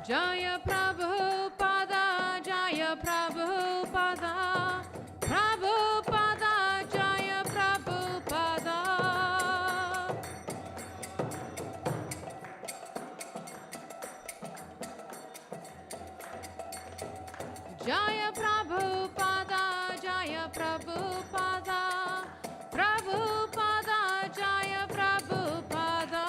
Jaya Prabhupada, Jaya Prabhupada, Prabhupada, Jaya Prabhupada. Jaya Prabhupada, Jaya Prabhupada, Prabhupada, Jaya Prabhupada.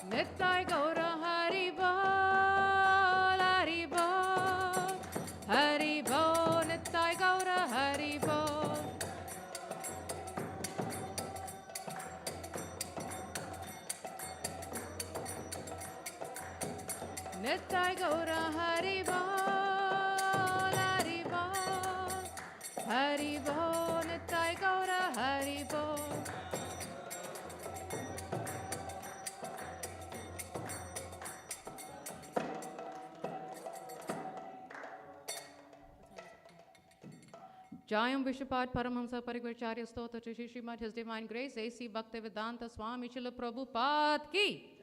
Nittai Gaura Hari Bol, Hari Bol, Hari Bol, Nittai Gaura Hari Bol. Nittai Gaura Hari Bol, Hari Bol, Hari Bol, Nittai Gaura Hari Bol. Jayam Vishwapad Paramhamsa Parigvaracharya Stotha Shri Srimad His Divine Grace A.C. Bhaktivedanta Swami Srila Prabhupada Ki.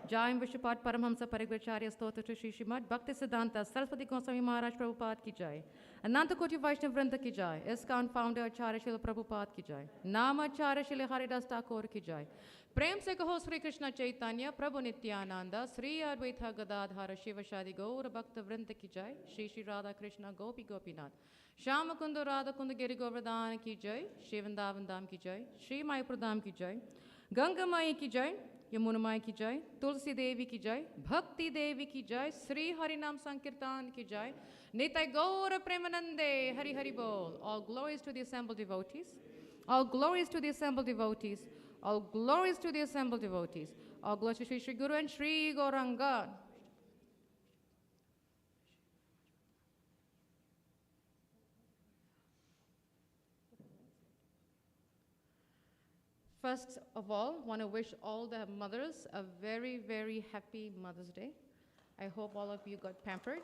Jayam Vishwapad Paramhamsa Parigvaracharya Stotha Shri Srimad Bhaktisiddhanta Saraswati Goswami Maharaj Prabhupada Ki Jai. Ananta Koti Vaishnav Vrinda Ki Jai. ISKCON founder Acharya Srila Prabhupada Ki Jai. Nama Acharya Srila Haridas Thakur Ki Jai. Prem se kaho Sri Krishna Chaitanya Prabhu Nityananda Sri Advaita Gadadhara Shiva Shadi Gaura Bhakta Vrinda Ki Jai. Shri Shri Radha Krishna Gopi Gopinath Shama Kunda Radha Kunda Giri Govardhan Ki Jai. Shri Vrindavan Dham Ki Jai. Shri Mayapur Dham Ki Jai. Ganga Mai Ki Jai. Yamuna Mai Ki Jai. Tulsi Devi Ki Jai. Bhakti Devi Ki Jai. Sri Harinam Sankirtan Ki Jai. Nitai Gaura Premanande Hari Hari Bol. All glories to the assembled devotees. All glories to the assembled devotees. All glories to the assembled devotees. All glories to Sri Sri Guru and Sri Gauranga. First of all, want to wish all the mothers a very, very happy Mother's Day. I hope all of you got pampered.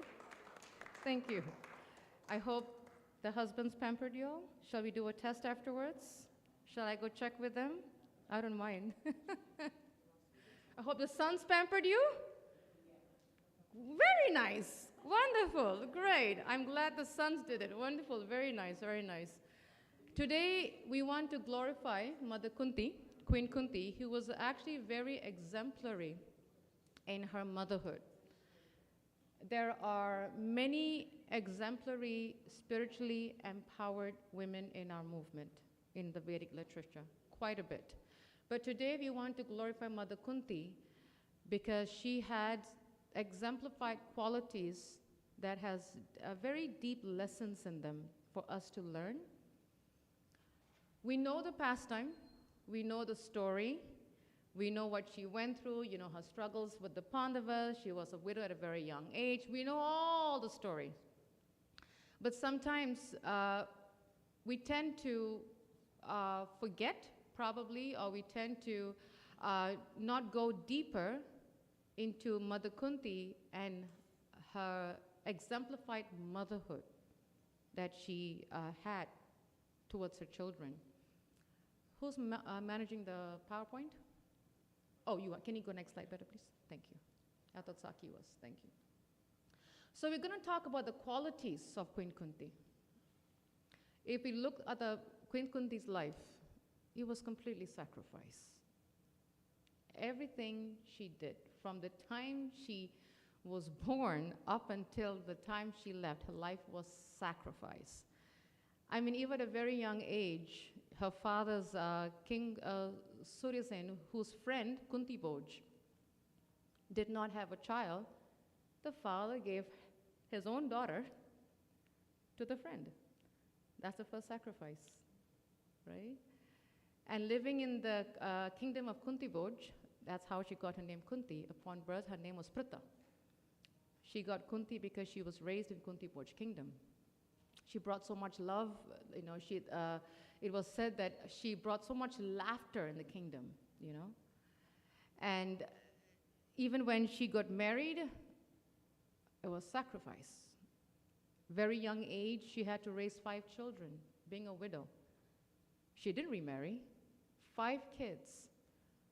Thank you. I hope the husbands pampered you all. Shall we do a test afterwards? Shall I go check with them? I don't mind. I hope the sons pampered you. Very nice. Wonderful. Great. I'm glad the sons did it. Wonderful. Very nice. Very nice. Today, we want to glorify Mother Kunti, Queen Kunti, who was actually very exemplary in her motherhood. There are many exemplary, spiritually empowered women in our movement, in the Vedic literature, quite a bit. But today, we want to glorify Mother Kunti because she had exemplified qualities that has very deep lessons in them for us to learn. We know the pastime, we know the story, we know what she went through, you know, her struggles with the Pandavas, she was a widow at a very young age, we know all the story. But sometimes we tend to forget, probably, or we tend to not go deeper into Mother Kunti and her exemplified motherhood that she had towards her children. Who's managing the PowerPoint? Oh, you are. Can you go next slide better, please? Thank you. I thought Saki was. Thank you. So we're going to talk about the qualities of Queen Kunti. If we look at the Queen Kunti's life, it was completely sacrifice. Everything she did, from the time she was born up until the time she left, her life was sacrifice. I mean, even at a very young age, her father's King Surya Sen, whose friend Kunti Bhoj did not have a child, the father gave his own daughter to the friend. That's the first sacrifice, right? And living in the kingdom of Kunti Bhoj, that's how she got her name Kunti. Upon birth, her name was Prita. She got Kunti because she was raised in Kunti Bhoj kingdom. She brought so much love, you know, it was said that she brought so much laughter in the kingdom, you know. And even when she got married, it was sacrifice. Very young age, she had to raise 5 children, being a widow. She didn't remarry. 5 kids.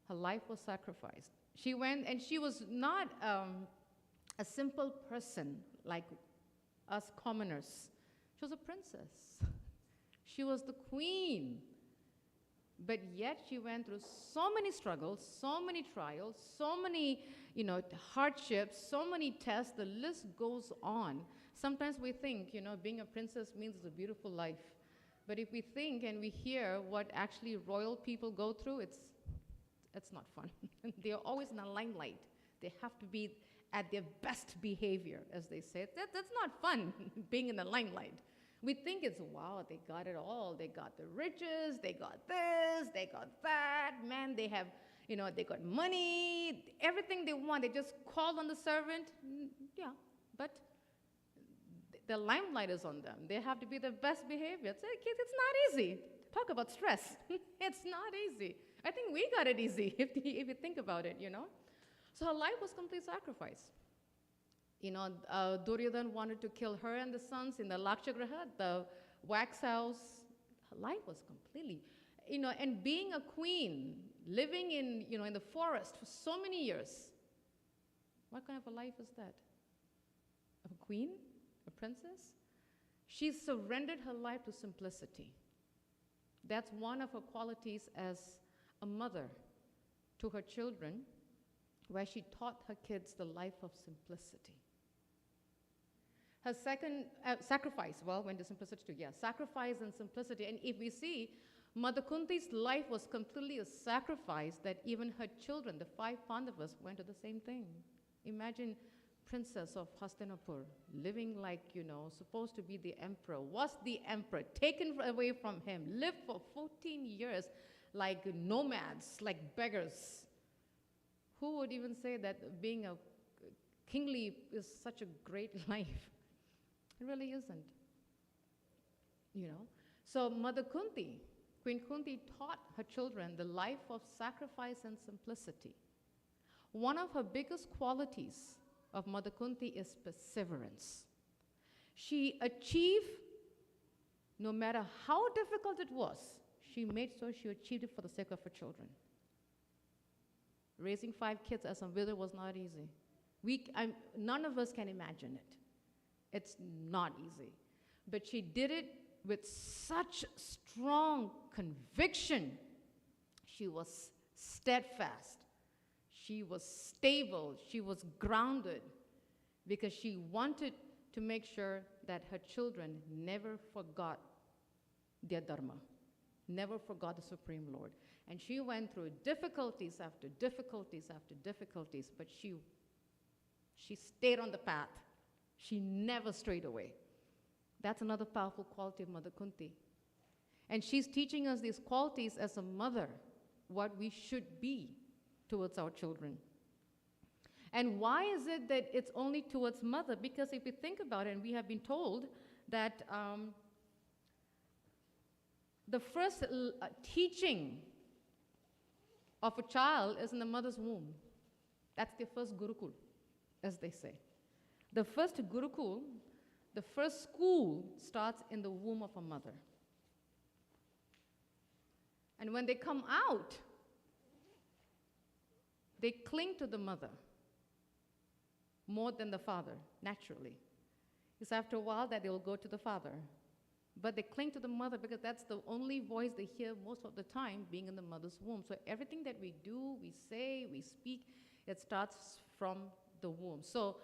Her life was sacrificed. She went, and she was not a simple person like us commoners. She was a princess. She was the queen. But yet she went through so many struggles, so many trials, so many, hardships, so many tests. The list goes on. Sometimes we think, being a princess means it's a beautiful life. But if we think and we hear what actually royal people go through, it's not fun. They're always in the limelight. They have to be at their best behavior, as they say. That's not fun, being in the limelight. We think it's, wow, they got it all. They got the riches, they got this, they got that. Man, they have, they got money, everything they want. They just call on the servant. Yeah, but the limelight is on them. They have to be the best behavior. It's not easy. Talk about stress. It's not easy. I think we got it easy if you think about it, So her life was complete sacrifice. Duryodhana wanted to kill her and the sons in the Lakshagriha, the wax house. Her life was completely, and being a queen, living in the forest for so many years. What kind of a life is that? A queen? A princess? She surrendered her life to simplicity. That's one of her qualities as a mother to her children, where she taught her kids the life of simplicity. Her second sacrifice, went to simplicity too, sacrifice and simplicity. And if we see, Mother Kunti's life was completely a sacrifice that even her children, the 5 Pandavas, went to the same thing. Imagine princess of Hastinapur, living like, supposed to be the emperor, was the emperor, taken away from him, lived for 14 years like nomads, like beggars. Who would even say that being a kingly is such a great life? It really isn't. So Mother Kunti, Queen Kunti, taught her children the life of sacrifice and simplicity. One of her biggest qualities of Mother Kunti is perseverance. She achieved, no matter how difficult it was, she made sure she achieved it for the sake of her children. Raising 5 kids as a widow was not easy. None of us can imagine it. It's not easy. But she did it with such strong conviction. She was steadfast. She was stable. She was grounded, because she wanted to make sure that her children never forgot their dharma, never forgot the Supreme Lord. And she went through difficulties after difficulties after difficulties, but she stayed on the path. She never strayed away. That's another powerful quality of Mother Kunti. And she's teaching us these qualities as a mother, what we should be towards our children. And why is it that it's only towards mother? Because if we think about it, and we have been told that the first teaching of a child is in the mother's womb. That's the first Gurukul, as they say. The first Gurukul, the first school, starts in the womb of a mother. And when they come out, they cling to the mother more than the father, naturally. It's after a while that they will go to the father. But they cling to the mother because that's the only voice they hear most of the time, being in the mother's womb. So everything that we do, we say, we speak, it starts from the womb. So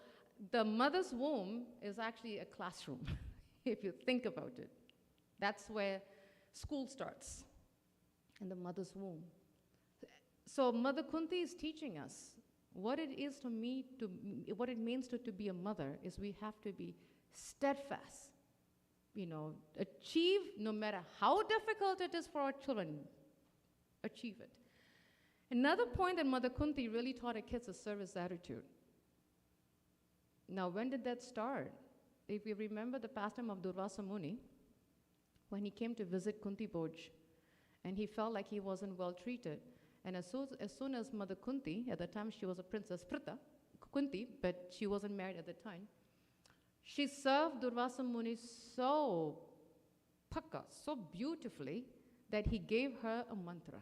the mother's womb is actually a classroom, if you think about it. That's where school starts, in the mother's womb. So Mother Kunti is teaching us what it is what it means to be a mother is we have to be steadfast. Achieve, no matter how difficult it is for our children, achieve it. Another point that Mother Kunti really taught her kids is service attitude. Now, when did that start? If you remember the pastime of Durvasa Muni, when he came to visit Kunti Bhoj, and he felt like he wasn't well treated. And as soon as Mother Kunti, at the time she was a princess Prita, Kunti, but she wasn't married at the time, she served Durvasa Muni so pakka, so beautifully, that he gave her a mantra.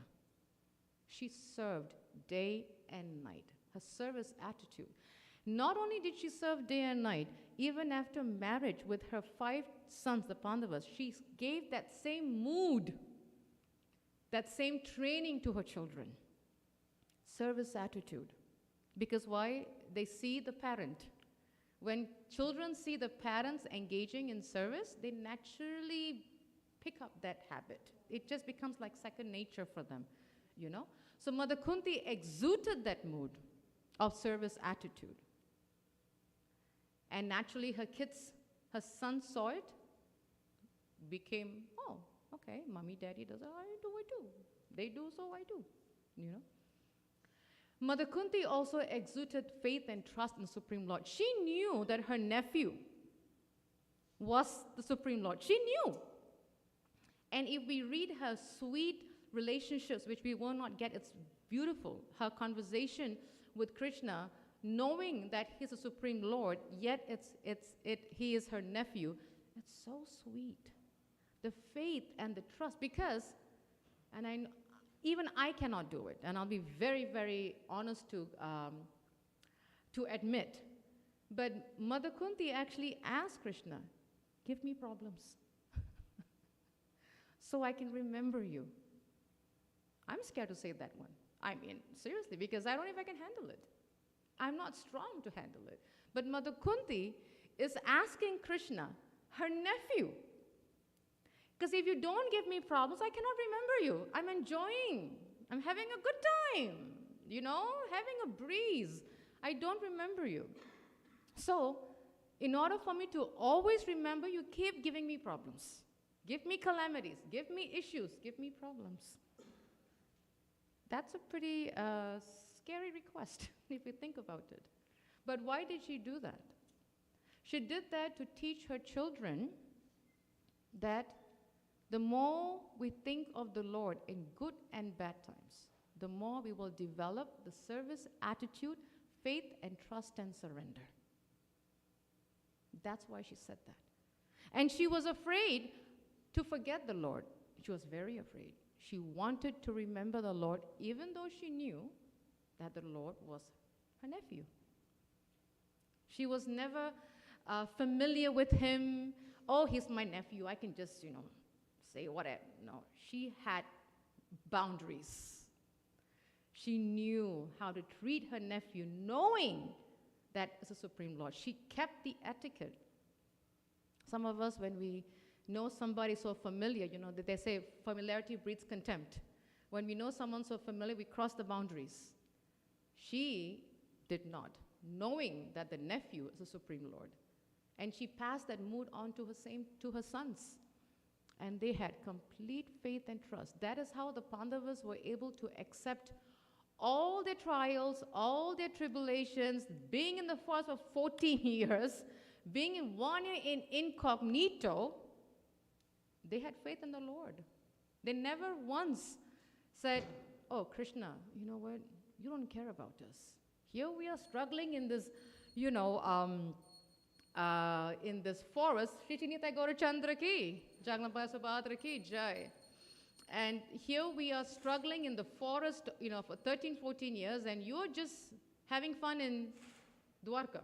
She served day and night. Her service attitude. Not only did she serve day and night, even after marriage with her 5 sons, the Pandavas, she gave that same mood, that same training to her children. Service attitude. Because why? They see the parent. When children see the parents engaging in service, they naturally pick up that habit. It just becomes like second nature for them, you know? So Mother Kunti exuded that mood of service attitude. And naturally her kids, her sons saw it, became, oh, okay, mommy, daddy does it, I do. They do, so I do, you know? Mother Kunti also exuded faith and trust in the Supreme Lord. She knew that her nephew was the Supreme Lord. She knew. And if we read her sweet relationships, which we will not get, it's beautiful. Her conversation with Krishna, knowing that he's the Supreme Lord, yet he is her nephew, it's so sweet. The faith and the trust, because, and even I cannot do it, and I'll be very, very honest to admit, but Mother Kunti actually asked Krishna, give me problems so I can remember you. I'm scared to say that one. I mean, seriously, because I don't know if I can handle it. I'm not strong to handle it. But Mother Kunti is asking Krishna, her nephew, because if you don't give me problems, I cannot remember you. I'm enjoying. I'm having a good time, you know, having a breeze. I don't remember you. So, in order for me to always remember, you keep giving me problems. Give me calamities. Give me issues. Give me problems. That's a pretty scary request, if you think about it. But why did she do that? She did that to teach her children that the more we think of the Lord in good and bad times, the more we will develop the service attitude, faith, and trust and surrender. That's why she said that. And she was afraid to forget the Lord. She was very afraid. She wanted to remember the Lord, even though she knew that the Lord was her nephew. She was never familiar with him. Oh, he's my nephew. I can just, say whatever. No, she had boundaries. She knew how to treat her nephew, knowing that is the Supreme Lord. She kept the etiquette. Some of us, when we know somebody so familiar, that they say familiarity breeds contempt. When we know someone so familiar, we cross the boundaries. She did not, knowing that the nephew is the Supreme Lord. And she passed that mood on to her sons. And they had complete faith and trust. That is how the Pandavas were able to accept all their trials, all their tribulations, being in the forest for 14 years, being in 1 year in incognito. They had faith in the Lord. They never once said, oh, Krishna, you know what? You don't care about us. Here we are struggling in this, in this forest. Shri Chinita Gaurachandra ki, Jagnapaya Subhadra ki, Jai. And here we are struggling in the forest, for 13, 14 years, and you're just having fun in Dwarka.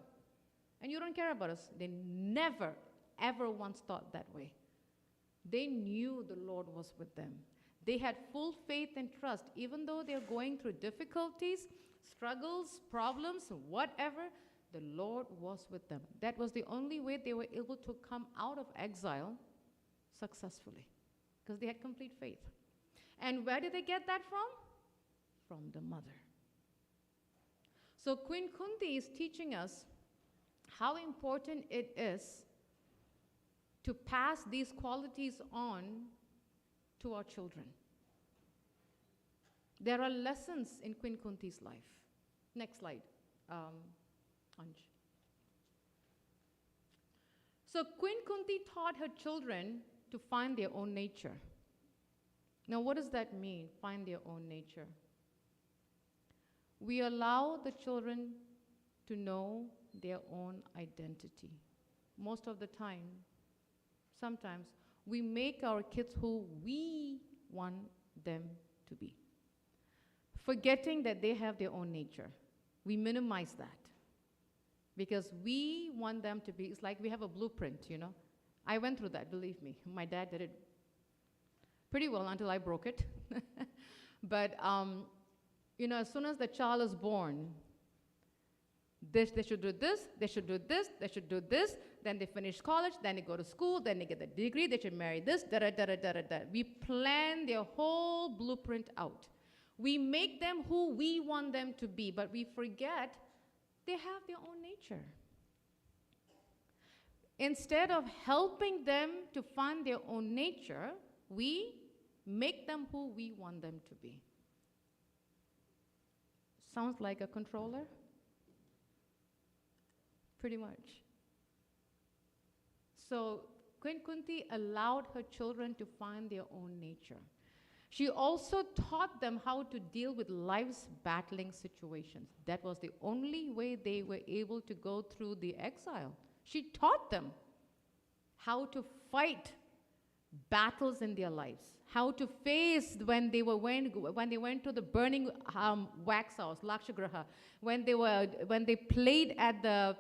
And you don't care about us. They never, ever once thought that way. They knew the Lord was with them. They had full faith and trust. Even though they're going through difficulties, struggles, problems, whatever, the Lord was with them. That was the only way they were able to come out of exile successfully, because they had complete faith. And where did they get that from? From the mother. So Queen Kunti is teaching us how important it is to pass these qualities on to our children. There are lessons in Queen Kunti's life. Next slide, Anj. So Queen Kunti taught her children to find their own nature. Now, what does that mean, find their own nature? We allow the children to know their own identity. Most of the time, sometimes, we make our kids who we want them to be. Forgetting that they have their own nature. We minimize that because we want them to be, it's like we have a blueprint, you know. I went through that, believe me. My dad did it pretty well until I broke it. But, you know, as soon as the child is born, they should do this, they should do this, they should do this, then they finish college, then they go to school, then they get the degree, they should marry this, da-da-da-da-da-da. We plan their whole blueprint out. We make them who we want them to be, but we forget they have their own nature. Instead of helping them to find their own nature, we make them who we want them to be. Sounds like a controller? Pretty much. So Queen Kunti allowed her children to find their own nature. She also taught them how to deal with life's battling situations. That was the only way they were able to go through the exile. She taught them how to fight battles in their lives, how to face when they went to the burning wax house, Lakshagraha, when they played at the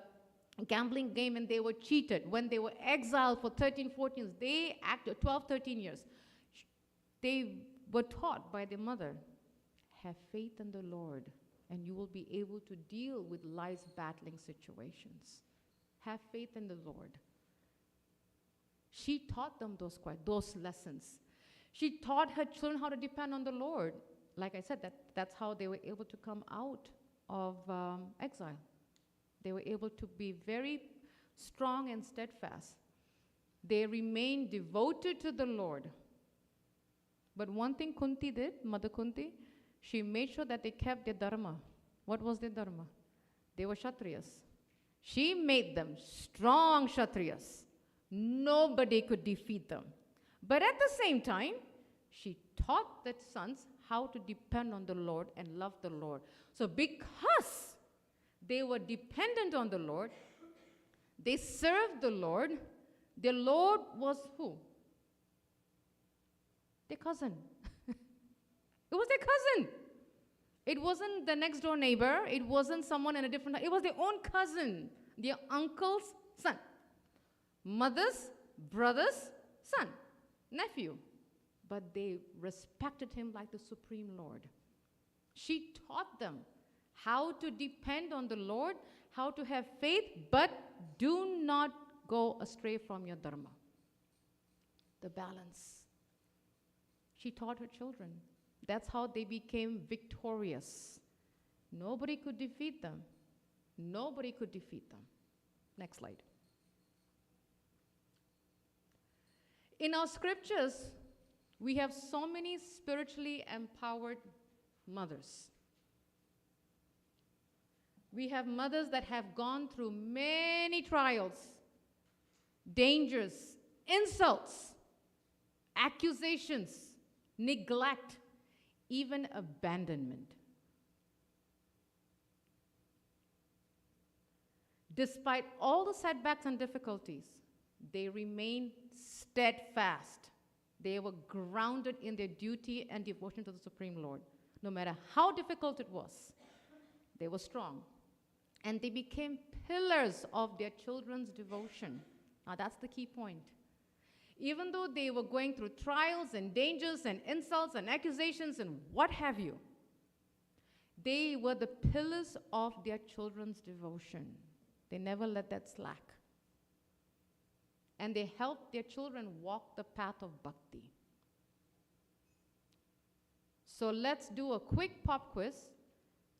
gambling game and they were cheated, when they were exiled for 13, 14 years, they acted 12, 13 years. They were taught by their mother, have faith in the Lord and you will be able to deal with life's battling situations. Have faith in the Lord. She taught them those lessons. She taught her children how to depend on the Lord. Like I said, that's how they were able to come out of exile. They were able to be very strong and steadfast. They remained devoted to the Lord. But one thing Kunti did, Mother Kunti, she made sure that they kept their dharma. What was their dharma? They were Kshatriyas. She made them strong Kshatriyas. Nobody could defeat them. But at the same time, she taught the sons how to depend on the Lord and love the Lord. So because they were dependent on the Lord, they served the Lord. The Lord was who? Their cousin. It was their cousin. It wasn't the next door neighbor. It wasn't someone in a different, it was their own cousin, their uncle's son. Mother's brother's son, nephew. But they respected him like the Supreme Lord. She taught them how to depend on the Lord, how to have faith, but do not go astray from your dharma. The balance. She taught her children. That's how they became victorious. Nobody could defeat them. Nobody could defeat them. Next slide. In our scriptures, we have so many spiritually empowered mothers. We have mothers that have gone through many trials, dangers, insults, accusations, neglect, even abandonment. Despite all the setbacks and difficulties, they remained steadfast. They were grounded in their duty and devotion to the Supreme Lord. No matter how difficult it was, they were strong. And they became pillars of their children's devotion. Now that's the key point. Even though they were going through trials and dangers and insults and accusations and what have you, they were the pillars of their children's devotion. They never let that slack. And they helped their children walk the path of bhakti. So let's do a quick pop quiz.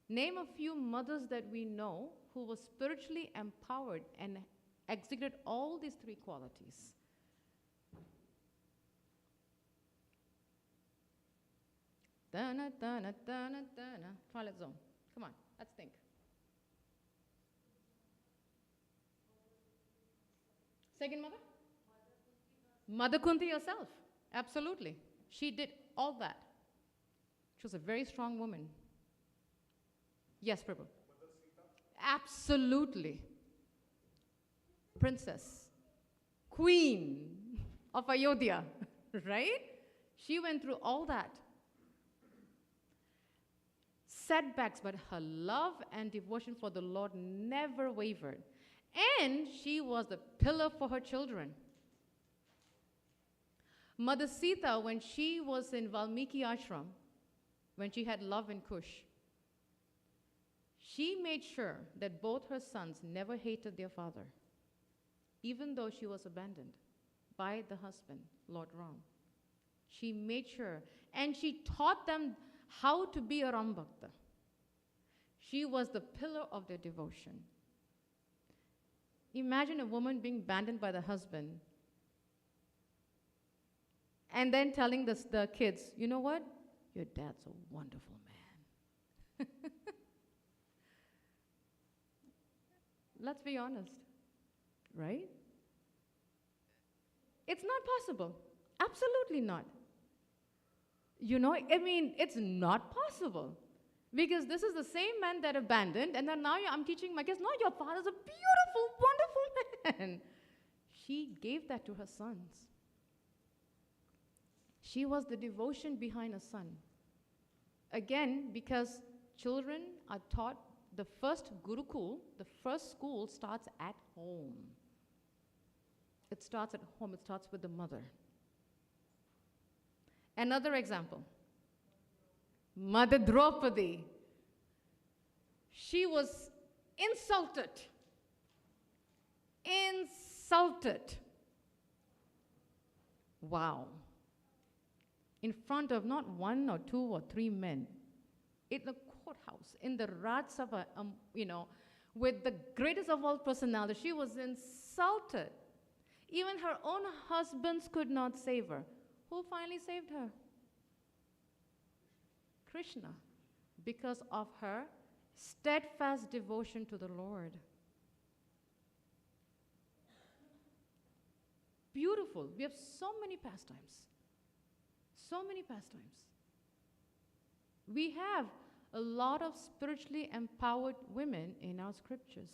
Name a few mothers that we know who were spiritually empowered and executed all these three qualities. Dana, dana, dana, dana. Twilight Zone. Come on, let's think. Second mother? Mother Kunti herself. Absolutely. She did all that. She was a very strong woman. Yes, Prabhu. Absolutely. Princess. Queen of Ayodhya. Right? She went through all that. Setbacks, but her love and devotion for the Lord never wavered. And she was the pillar for her children. Mother Sita, when she was in Valmiki Ashram, when she had love in Kush, she made sure that both her sons never hated their father, even though she was abandoned by the husband, Lord Ram. She made sure, and she taught them how to be a Ram Bhakta. She was the pillar of their devotion. Imagine a woman being abandoned by the husband and then telling the kids, you know what? Your dad's a wonderful man. Let's be honest, right? It's not possible. Absolutely not. It's not possible. Because this is the same man that abandoned, and then now I'm teaching my kids, no, your father's a beautiful, wonderful man. She gave that to her sons. She was the devotion behind a son. Again, because children are taught the first Gurukul, the first school starts at home. It starts at home. It starts with the mother. Another example. Mother Draupadi. She was insulted. Insulted. Wow. In front of not one or two or three men. In the courthouse, in the Raj Sabha, with the greatest of all personalities, she was insulted. Even her own husbands could not save her. Who finally saved her? Krishna, because of her steadfast devotion to the Lord. Beautiful. We have so many pastimes. So many pastimes. We have a lot of spiritually empowered women in our scriptures.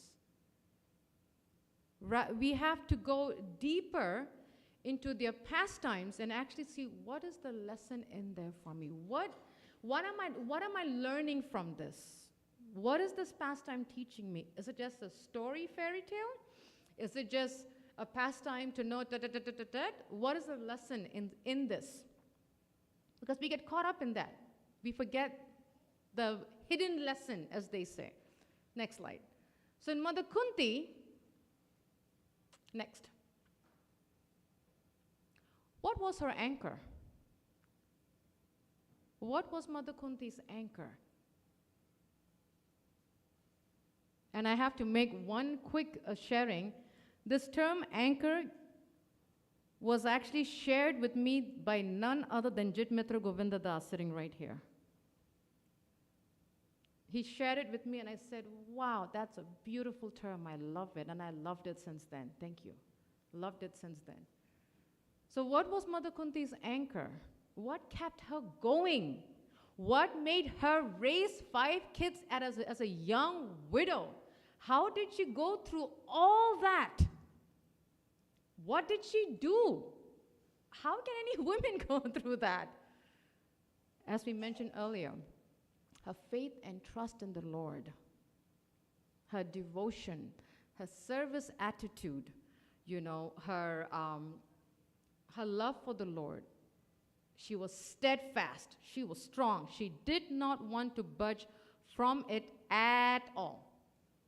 We have to go deeper into their pastimes and actually see what is the lesson in there for me. What am I learning from this? What is this pastime teaching me? Is it just a story fairy tale? Is it just a pastime to know what is the lesson in this? Because we get caught up in that. We forget the hidden lesson, as they say. Next slide. So in Mother Kunti, next. What was her anchor? What was Mother Kunti's anchor? And I have to make one quick sharing. This term anchor was actually shared with me by none other than Jit Mitra Govinda Das sitting right here. He shared it with me and I said, wow, that's a beautiful term. I love it. And I loved it since then. Thank you. Loved it since then. So what was Mother Kunti's anchor? What kept her going? What made her raise 5 kids as a young widow? How did she go through all that? What did she do? How can any woman go through that? As we mentioned earlier, her faith and trust in the Lord, her devotion, her service attitude, her love for the Lord. She was steadfast. She was strong. She did not want to budge from it at all.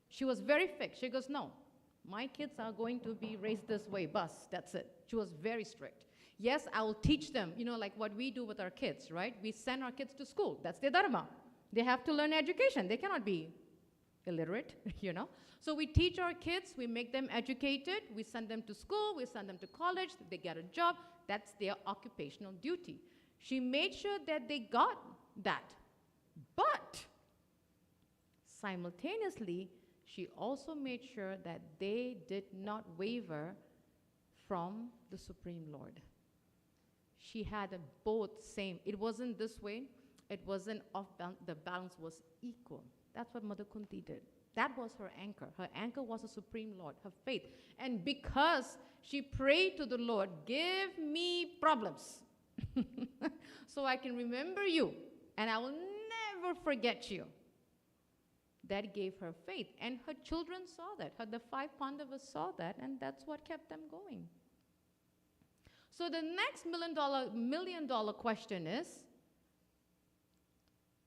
She was very fixed. She goes, no, my kids are going to be raised this way, bus, that's it. She was very strict. Yes, I will teach them, like what we do with our kids, right? We send our kids to school. That's their dharma. They have to learn education. They cannot be illiterate, So we teach our kids, we make them educated, we send them to school, we send them to college, they get a job. That's their occupational duty. She made sure that they got that. But simultaneously, she also made sure that they did not waver from the Supreme Lord. She had both same. It wasn't this way. It wasn't off balance. The balance was equal. That's what Mother Kunti did. That was her anchor. Her anchor was the Supreme Lord, her faith. And because she prayed to the Lord, give me problems. so I can remember you, and I will never forget you. That gave her faith, and her children saw that. The 5 Pandavas saw that, and that's what kept them going. So the next million dollar question is,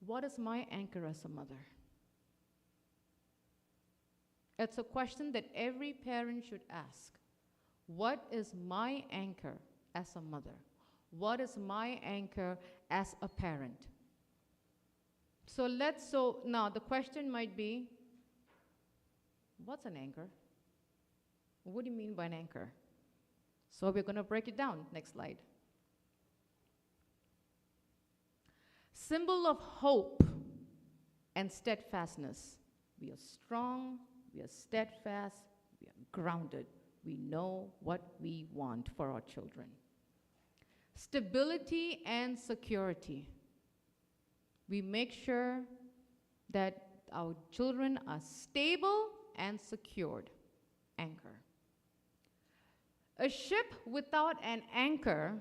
what is my anchor as a mother? It's a question that every parent should ask. What is my anchor as a mother? What is my anchor as a parent? So now the question might be, what's an anchor? What do you mean by an anchor? So we're going to break it down. Next slide. Symbol of hope and steadfastness. We are strong, we are steadfast, we are grounded. We know what we want for our children. Stability and security. We make sure that our children are stable and secured. Anchor. A ship without an anchor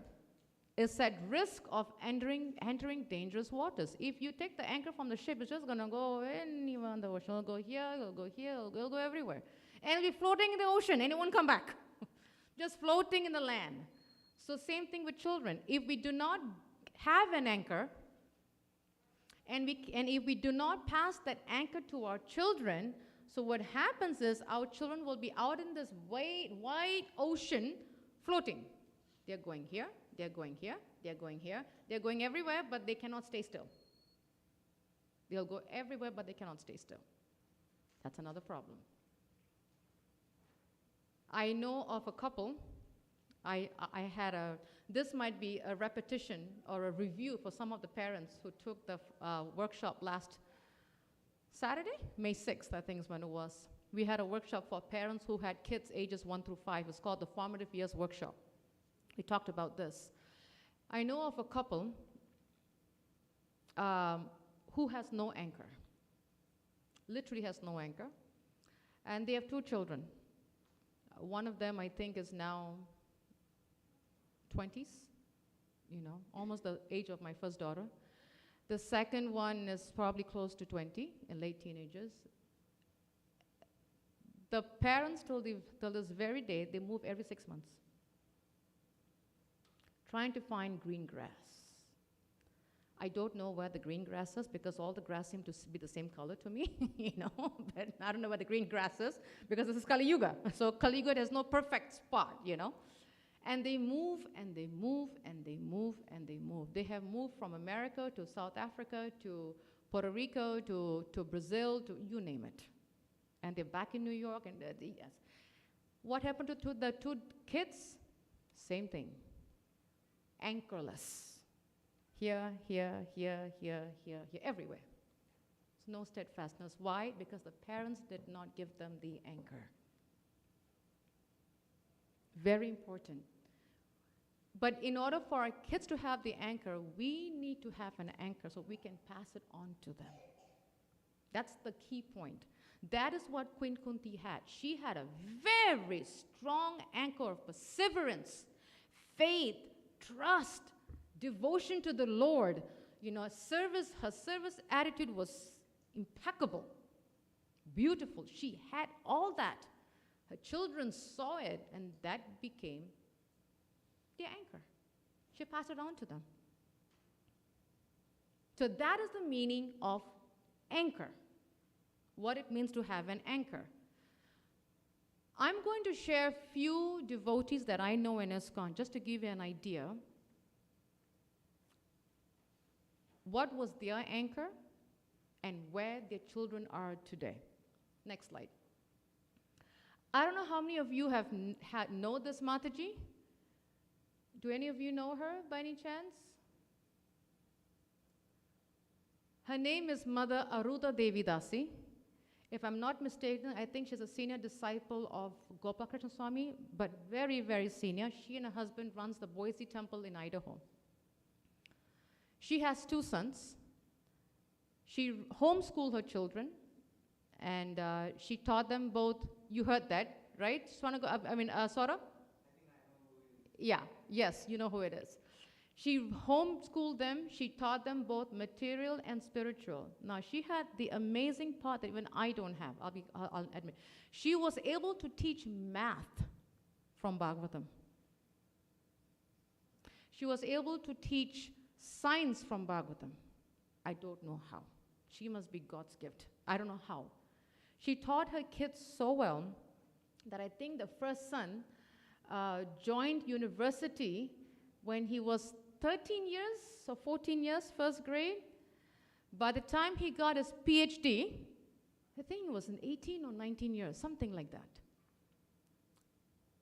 is at risk of entering dangerous waters. If you take the anchor from the ship, it's just going to go anywhere in the ocean. It'll go here, it'll go here, it'll go everywhere. And it'll be floating in the ocean, and it won't come back. Just floating in the land. So same thing with children. If we do not have an anchor, and if we do not pass that anchor to our children, so what happens is our children will be out in this wide ocean floating. They're going here, they're going here, they're going here, they're going everywhere, but they cannot stay still. They'll go everywhere, but they cannot stay still. That's another problem. I know of a couple, this might be a repetition or a review for some of the parents who took the workshop last Saturday, May 6th, I think is when it was. We had a workshop for parents who had kids ages 1 through 5. It's called the Formative Years Workshop. We talked about this. I know of a couple who has no anchor, literally has no anchor, and they have 2 children. One of them, I think, is now 20s, almost the age of my first daughter. The second one is probably close to 20, in late teenagers. The parents till this very day, they move every 6 months, trying to find green grass. I don't know where the green grass is because all the grass seem to be the same color to me, but I don't know where the green grass is because this is Kali Yuga. So Kali Yuga has no perfect spot, And they move, and they move, and they move, and they move. They have moved from America to South Africa to Puerto Rico to Brazil, to you name it. And they're back in New York, and yes. What happened to the 2 kids? Same thing. Anchorless. Here, here, here, here, here, here, everywhere. There's no steadfastness. Why? Because the parents did not give them the anchor. Very important. But in order for our kids to have the anchor, we need to have an anchor so we can pass it on to them. That's the key point. That is what Queen Kunti had. She had a very strong anchor of perseverance, faith, trust, devotion to the Lord. Her service attitude was impeccable, beautiful. She had all that. Her children saw it, and that became the anchor. She passed it on to them. So that is the meaning of anchor, what it means to have an anchor. I'm going to share a few devotees that I know in ISKCON, just to give you an idea. What was their anchor and where their children are today. Next slide. I don't know how many of you know this Mataji. Do any of you know her by any chance? Her name is Mother Aruda Devidasi. If I'm not mistaken, I think she's a senior disciple of Gopal Krishna Swami, but very, very senior. She and her husband runs the Boise Temple in Idaho. She has 2 sons. She homeschooled her children, and she taught them both. You heard that, right? Saurabh? Yeah, yes, you know who it is. She homeschooled them. She taught them both material and spiritual. Now, she had the amazing part that even I don't have, I'll admit. She was able to teach math from Bhagavatam. She was able to teach science from Bhagavatam. I don't know how. She must be God's gift. I don't know how. She taught her kids so well that I think the first son joined university when he was 13 years or 14 years, first grade. By the time he got his PhD, I think it was in 18 or 19 years, something like that.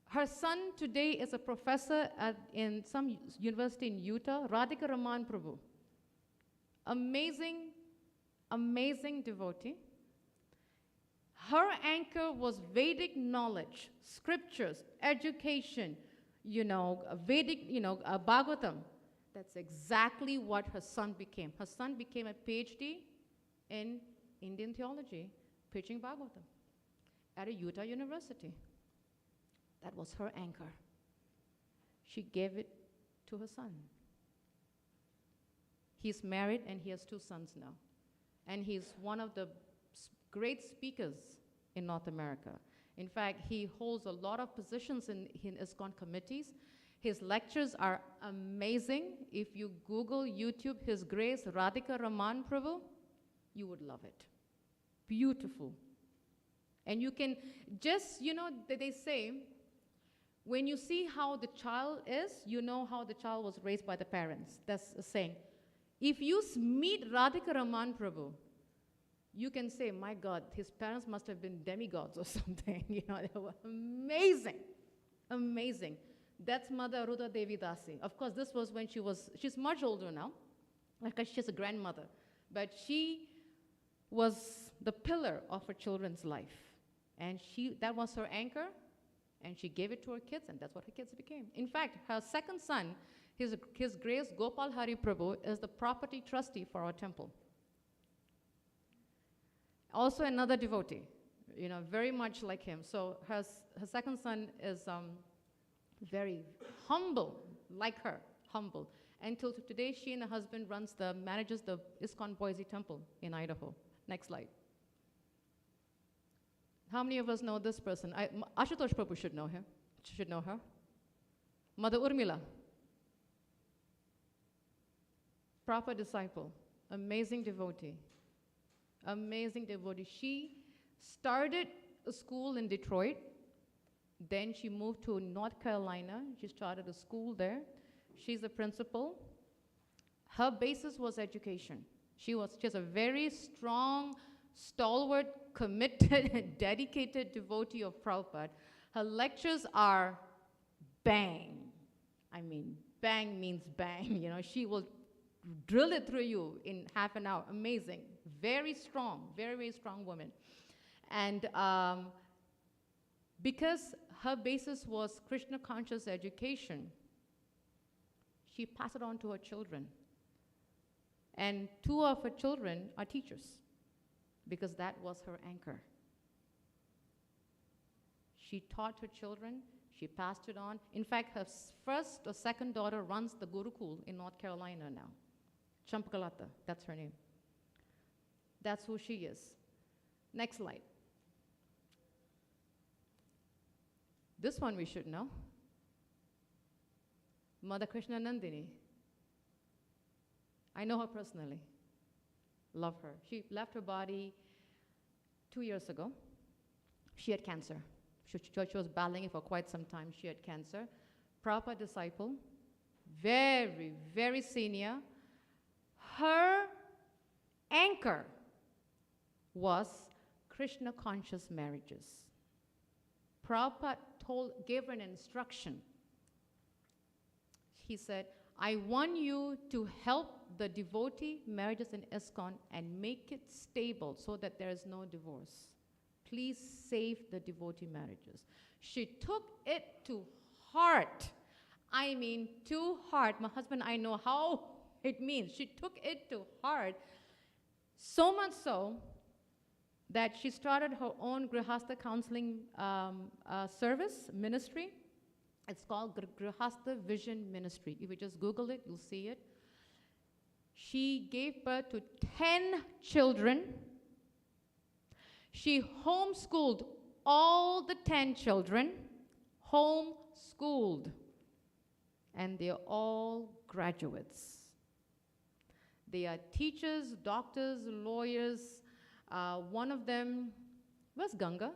Her son today is a professor in some university in Utah, Radhika Raman Prabhu. Amazing, amazing devotee. Her anchor was Vedic knowledge, scriptures, education, Vedic, Bhagavatam. That's exactly what her son became. Her son became a PhD in Indian theology, preaching Bhagavatam at a Utah university. That was her anchor. She gave it to her son. He's married and he has 2 sons now. And he's one of the great speakers in North America. In fact, he holds a lot of positions in ISKCON committees. His lectures are amazing. If you Google YouTube His Grace Radhika Raman Prabhu, you would love it. Beautiful. And you can just, they say, when you see how the child is, you know how the child was raised by the parents. That's a saying. If you meet Radhika Raman Prabhu, you can say, my God, his parents must have been demigods or something. They were amazing, amazing. That's Mother Aruda Devi Dasi. Of course, this was when she's much older now, like she's a grandmother. But she was the pillar of her children's life. And that was her anchor, and she gave it to her kids, and that's what her kids became. In fact, her second son, His Grace Gopal Hari Prabhu, is the property trustee for our temple. Also another devotee, very much like him. So her second son is very humble, like her, humble. Until today, she and her husband manages the ISKCON Boise Temple in Idaho. Next slide. How many of us know this person? Ashutosh Prabhu should know her. Mother Urmila. Proper disciple. Amazing devotee. Amazing devotee. She started a school in Detroit. Then she moved to North Carolina. She started a school there. She's a principal. Her basis was education. She's a very strong, stalwart, committed, dedicated devotee of Prabhupada. Her lectures are bang. I mean, bang means bang. She will drill it through you in half an hour. Amazing. Very strong, very, very strong woman. And because her basis was Krishna conscious education, she passed it on to her children. And 2 of her children are teachers, because that was her anchor. She taught her children, she passed it on. In fact, her first or second daughter runs the Gurukul in North Carolina now. Champakalata, that's her name. That's who she is. Next slide. This one we should know. Mother Krishna Nandini. I know her personally. Love her. She left her body 2 years ago. She had cancer. She was battling it for quite some time. She had cancer. Proper disciple. Very, very senior. Her anchor was Krishna conscious marriages. Prabhupada gave her an instruction. He said, I want you to help the devotee marriages in ISKCON and make it stable so that there is no divorce. Please save the devotee marriages. She took it to heart. I mean, to heart. My husband, I know how it means. She took it to heart. So much so that she started her own Grihastha counseling service, ministry. It's called Grihastha Vision Ministry. If you just Google it, you'll see it. She gave birth to 10 children. She homeschooled all the 10 children, homeschooled. And they're all graduates. They are teachers, doctors, lawyers. One of them, where's Ganga?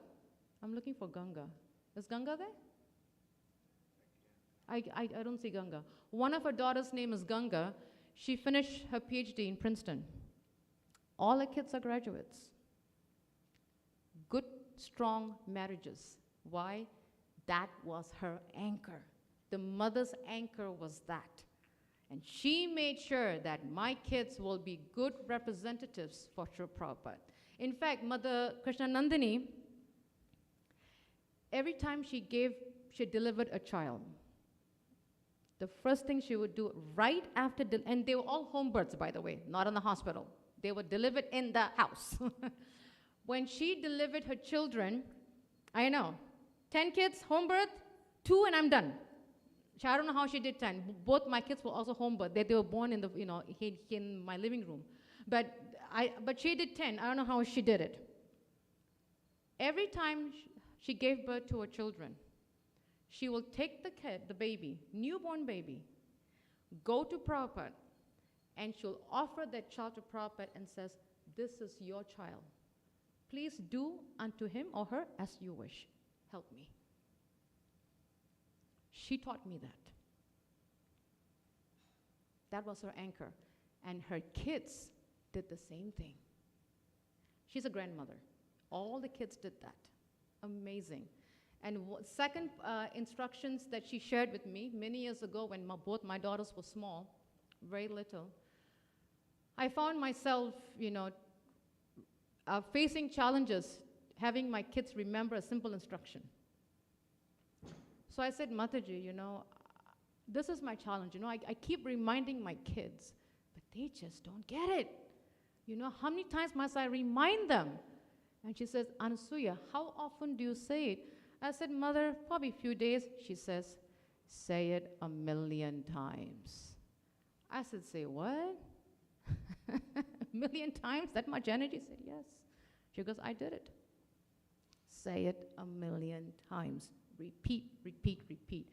I'm looking for Ganga. Is Ganga there? I don't see Ganga. One of her daughters' name is Ganga. She finished her PhD in Princeton. All her kids are graduates. Good, strong marriages. Why? That was her anchor. The mother's anchor was that. And she made sure that my kids will be good representatives for Srila Prabhupada. In fact, Mother Krishna Nandini, every time she delivered a child, the first thing she would do right after, and they were all home births, by the way, not in the hospital. They were delivered in the house. When she delivered her children, I know, 10 kids, home birth, 2 and I'm done. I don't know how she did 10. Both my kids were also home birth. They were born in the, in my living room. But she did 10. I don't know how she did it. Every time she gave birth to her children, she will take the kid, the baby, newborn baby, go to Prabhupada, and she'll offer that child to Prabhupada and says, "This is your child. Please do unto him or her as you wish. Help me." She taught me that. That was her anchor. And her kids did the same thing. She's a grandmother. All the kids did that. Amazing. And second instructions that she shared with me many years ago when both my daughters were small, very little, I found myself, facing challenges, having my kids remember a simple instruction. So I said, Mataji, this is my challenge. I keep reminding my kids, but they just don't get it. How many times must I remind them? And she says, Anasuya, how often do you say it? I said, Mother, probably a few days. She says, say it 1,000,000 times. I said, say what? 1,000,000 times? That much energy? She said, yes. She goes, I did it. Say it 1,000,000 times. Repeat, repeat, repeat.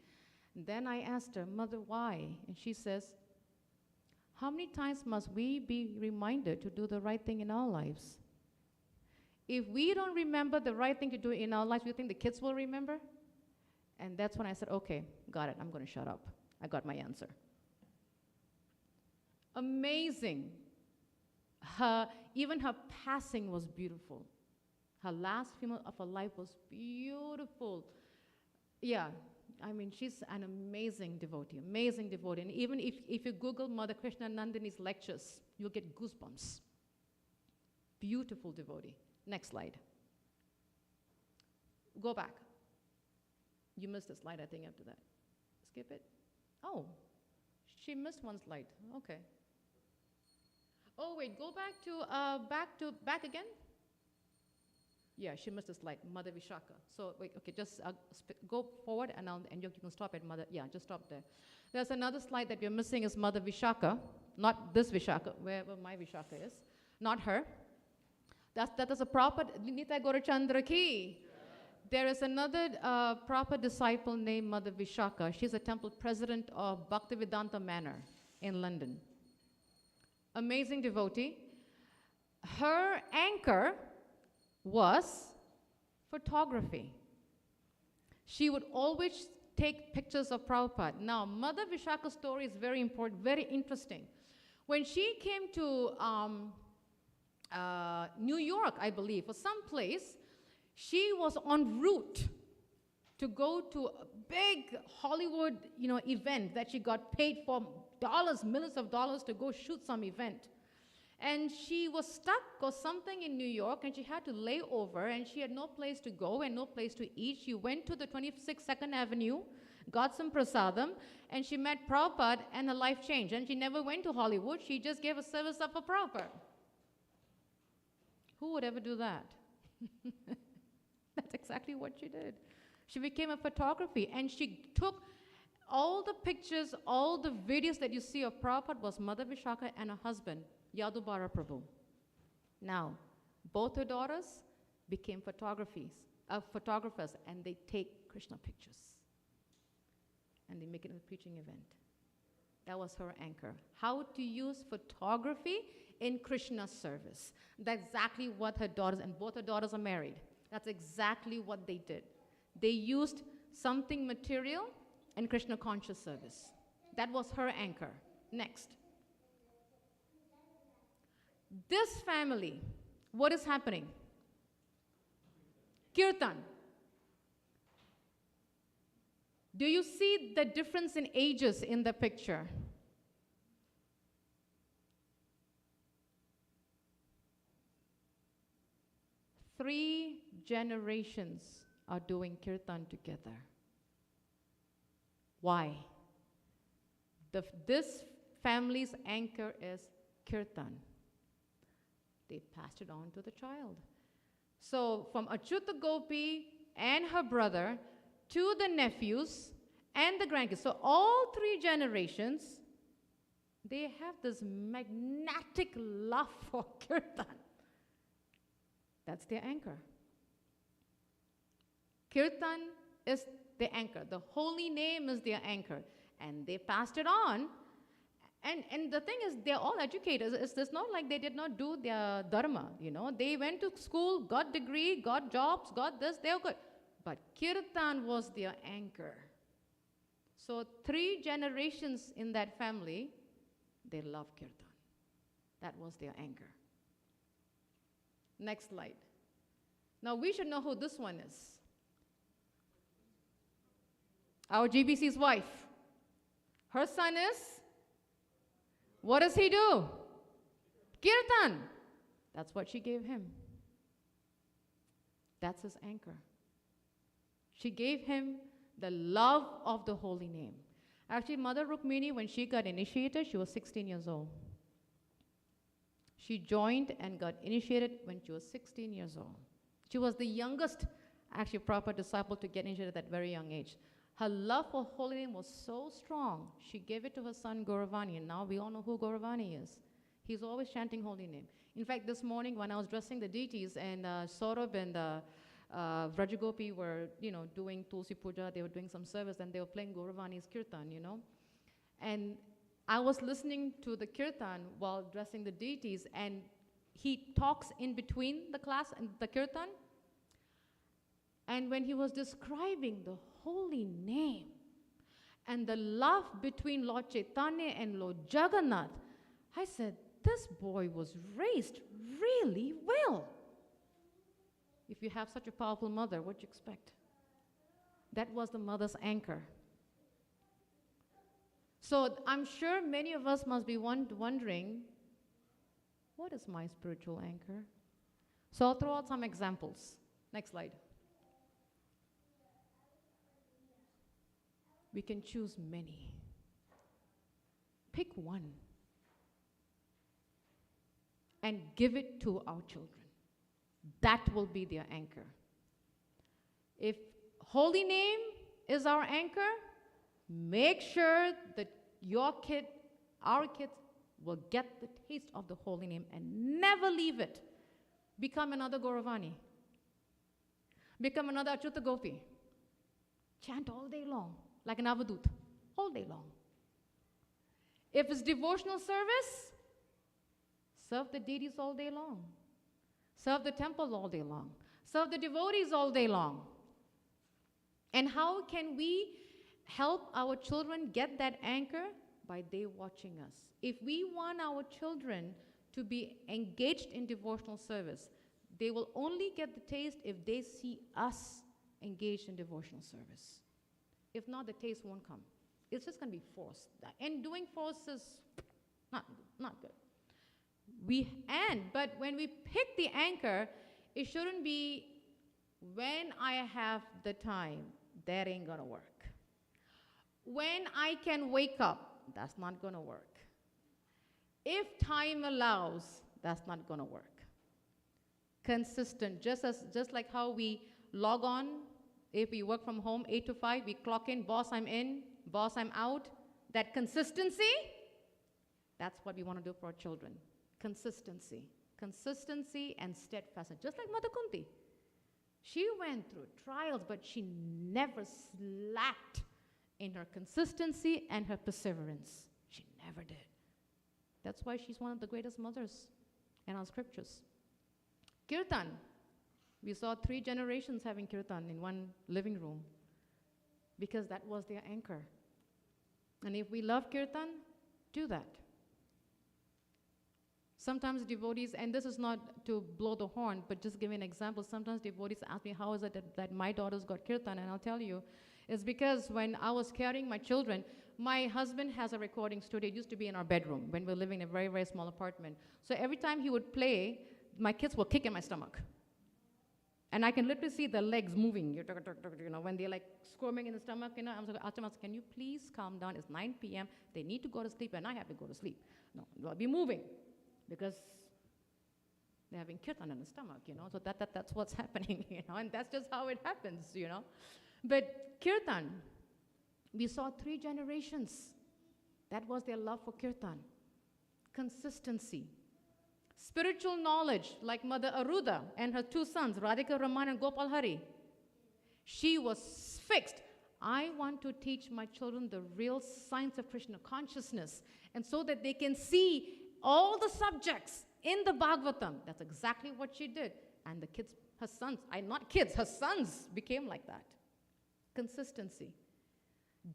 And then I asked her, Mother, why? And she says, how many times must we be reminded to do the right thing in our lives? If we don't remember the right thing to do in our lives, you think the kids will remember? And that's when I said, okay, got it, I'm going to shut up. I got my answer. Amazing. Even her passing was beautiful. Her last few months of her life was beautiful. Yeah, she's an amazing devotee. And even if you Google Mother Krishna Nandini's lectures, you'll get goosebumps. Beautiful devotee. Next slide. Go back. You missed a slide, I think, after that. Skip it. Oh, she missed one slide. Okay. Oh, wait, go back again. Yeah, she missed a slide. Mother Vishaka. So wait, okay, just go forward and you can stop at Mother. Yeah, just stop there. There's another slide that you're missing is Mother Vishaka, not this Vishaka, wherever my Vishaka is, not her. That is a proper Nita Gorachandra ki. There is another proper disciple named Mother Vishaka. She's a temple president of Bhaktivedanta Manor in London. Amazing devotee. Her anchor was photography. She would always take pictures of Prabhupada. Now, Mother Vishaka's story is very important, very interesting. When she came to New York, I believe, or someplace, she was en route to go to a big Hollywood, event that she got paid for dollars, millions of dollars to go shoot some event. And she was stuck or something in New York, and she had to lay over, and she had no place to go and no place to eat. She went to the 26th 2nd Avenue, got some prasadam, and she met Prabhupada, and her life changed. And she never went to Hollywood. She just gave a service up for Prabhupada. Who would ever do that? That's exactly what she did. She became a photography, and she took all the pictures, all the videos that you see of Prabhupada was Mother Vishaka and her husband, Yadubara Prabhu. Now, both her daughters became photographers, and they take Krishna pictures. And they make it a preaching event. That was her anchor. How to use photography in Krishna's service. That's exactly what her daughters, and both her daughters are married. That's exactly what they did. They used something material in Krishna conscious service. That was her anchor. Next. This family, what is happening? Kirtan. Do you see the difference in ages in the picture? Three generations are doing kirtan together. Why? This family's anchor is kirtan. They passed it on to the child. So from Achyuta Gopi and her brother to the nephews and the grandkids. So all three generations, they have this magnetic love for kirtan. That's their anchor. Kirtan is the anchor. The holy name is their anchor. And they passed it on. And the thing is, they're all educated. It's not like they did not do their dharma, you know. They went to school, got degree, got jobs, got this, they were good. But kirtan was their anchor. So 3 generations in that family, they love kirtan. That was their anchor. Next slide. Now we should know who this one is. Our GBC's wife. Her son is, what does he do? Kirtan. That's what she gave him. That's his anchor. She gave him the love of the holy name. Actually, Mother Rukmini, when she got initiated, she was 16 years old. She joined and got initiated when she was 16 years old. She was the youngest, actually, proper disciple to get initiated at that very young age. Her love for holy name was so strong, she gave it to her son Gauravani, and now we all know who Gauravani is. He's always chanting holy name. In fact, this morning when I was dressing the deities, and Saurabh and Vrajagopi were, doing Tulsi Puja, they were doing some service, and they were playing Gauravani's kirtan, And I was listening to the kirtan while dressing the deities, and he talks in between the class and the kirtan. And when he was describing the holy name and the love between Lord Chaitanya and Lord Jagannath, I said, this boy was raised really well. If you have such a powerful mother, what do you expect? That was the mother's anchor. So I'm sure many of us must be wondering, what is my spiritual anchor? So I'll throw out some examples. Next slide. We can choose many. Pick one and give it to our children. That will be their anchor. If holy name is our anchor, make sure that your kid, our kids, will get the taste of the holy name and never leave it. Become another Gauravani. Become another Achyuta Gopi. Chant all day long, like an Avadut, all day long. If it's devotional service, serve the deities all day long. Serve the temple all day long. Serve the devotees all day long. And how can we help our children get that anchor? By they watching us. If we want our children to be engaged in devotional service, they will only get the taste if they see us engaged in devotional service. If not, the taste won't come. It's just going to be forced. And doing force is not good. But when we pick the anchor, it shouldn't be when I have the time. That ain't going to work. When I can wake up, that's not going to work. If time allows, that's not going to work. Consistent, just like how we log on If we work from home 8 to 5, we clock in, boss, I'm out. That consistency, that's what we want to do for our children. Consistency. Consistency and steadfastness. Just like Mother Kunti. She went through trials, but she never slacked in her consistency and her perseverance. She never did. That's why she's one of the greatest mothers in our scriptures. Kirtan. We saw 3 generations having kirtan in one living room because that was their anchor. And if we love kirtan, do that. Sometimes devotees, and this is not to blow the horn, but just give an example. Sometimes devotees ask me, how is it that my daughters got kirtan? And I'll tell you, it's because when I was carrying my children, my husband has a recording studio. It used to be in our bedroom when we were living in a very, very small apartment. So every time he would play, my kids will kick in my stomach. And I can literally see the legs moving, when they're like squirming in the stomach, I'm like, Artemis, can you please calm down? It's 9 p.m. They need to go to sleep, and I have to go to sleep. No, they'll be moving because they're having kirtan in the stomach, So that's what's happening, and that's just how it happens, But kirtan, we saw 3 generations. That was their love for kirtan. Consistency. Spiritual knowledge, like Mother Aruda and her 2 sons, Radhika Raman and Gopal Hari. She was fixed. I want to teach my children the real science of Krishna consciousness, and so that they can see all the subjects in the Bhagavatam. That's exactly what she did. And the kids, her sons, her sons became like that. Consistency.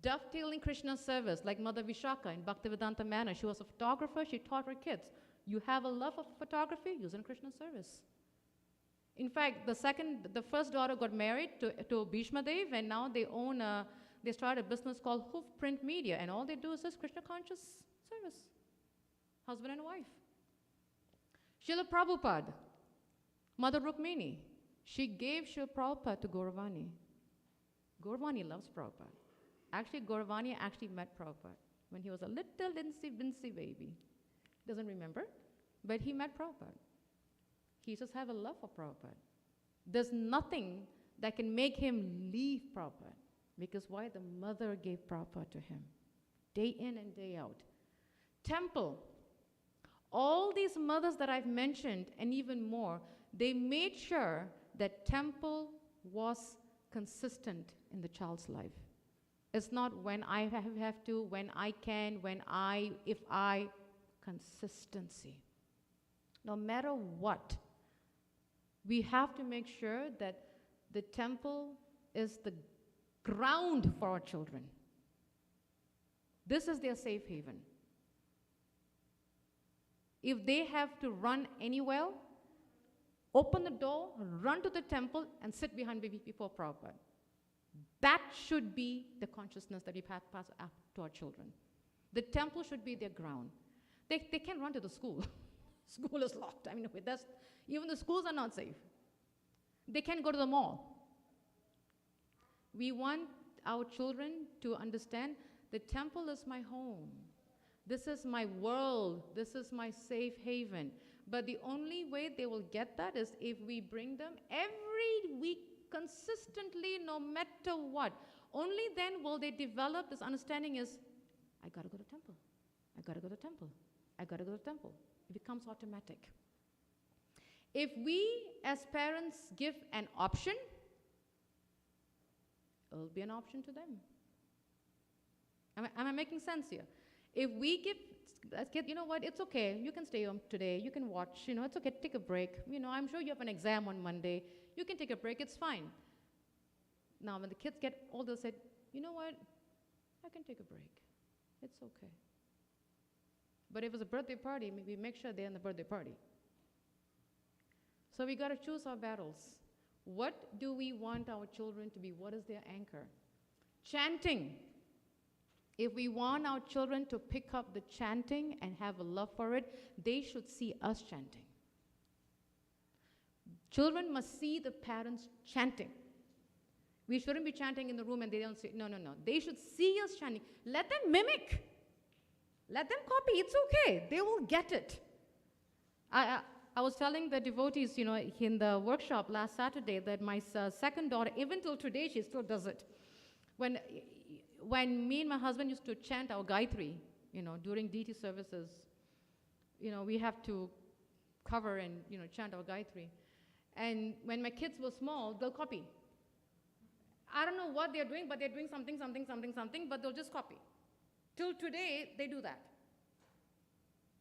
Dovetailing Krishna's service, like Mother Vishaka in Bhaktivedanta Manor. She was a photographer. She taught her kids. You have a love of photography, use it in Krishna's service. In fact, the first daughter got married to Bhishma Dev, and now they started a business called Hoofprint Media, and all they do is just Krishna conscious service. Husband and wife. Srila Prabhupada, Mother Rukmini, she gave Srila Prabhupada to Gauravani. Gauravani loves Prabhupada. Actually, Gauravani met Prabhupada when he was a little incy baby. Doesn't remember, but he met Prabhupada. He just have a love for Prabhupada. There's nothing that can make him leave Prabhupada, because why? The mother gave Prabhupada to him, day in and day out. Temple. All these mothers that I've mentioned, and even more, they made sure that temple was consistent in the child's life. It's not when I have to, when I can, if I, consistency. No matter what, we have to make sure that the temple is the ground for our children. This is their safe haven. If they have to run anywhere, open the door, run to the temple, and sit behind before Prabhupada. That should be the consciousness that we pass to our children. The temple should be their ground. They can't run to the school. School is locked. Even the schools are not safe. They can't go to the mall. We want our children to understand the temple is my home. This is my world. This is my safe haven. But the only way they will get that is if we bring them every week consistently, no matter what. Only then will they develop this understanding is, I got to go to temple. I got to go to temple. I got to go to temple. It becomes automatic. If we as parents give an option, it will be an option to them. Am I making sense here? If we give, you know what, it's okay. You can stay home today. You can watch. It's okay. Take a break. I'm sure you have an exam on Monday. You can take a break. It's fine. Now, when the kids get older, they said, you know what, I can take a break. It's okay. But if it's a birthday party, we make sure they're in the birthday party. So we got to choose our battles. What do we want our children to be? What is their anchor? Chanting. If we want our children to pick up the chanting and have a love for it, they should see us chanting. Children must see the parents chanting. We shouldn't be chanting in the room and they don't say, no. They should see us chanting. Let them mimic. Let them copy. It's okay. They will get it. I was telling the devotees, in the workshop last Saturday that my second daughter, even till today, she still does it. When, when me and my husband used to chant our Gayatri, during deity services, we have to cover and, chant our Gayatri. And when my kids were small, they'll copy. I don't know what they're doing, but they're doing something, but they'll just copy. Till today, they do that.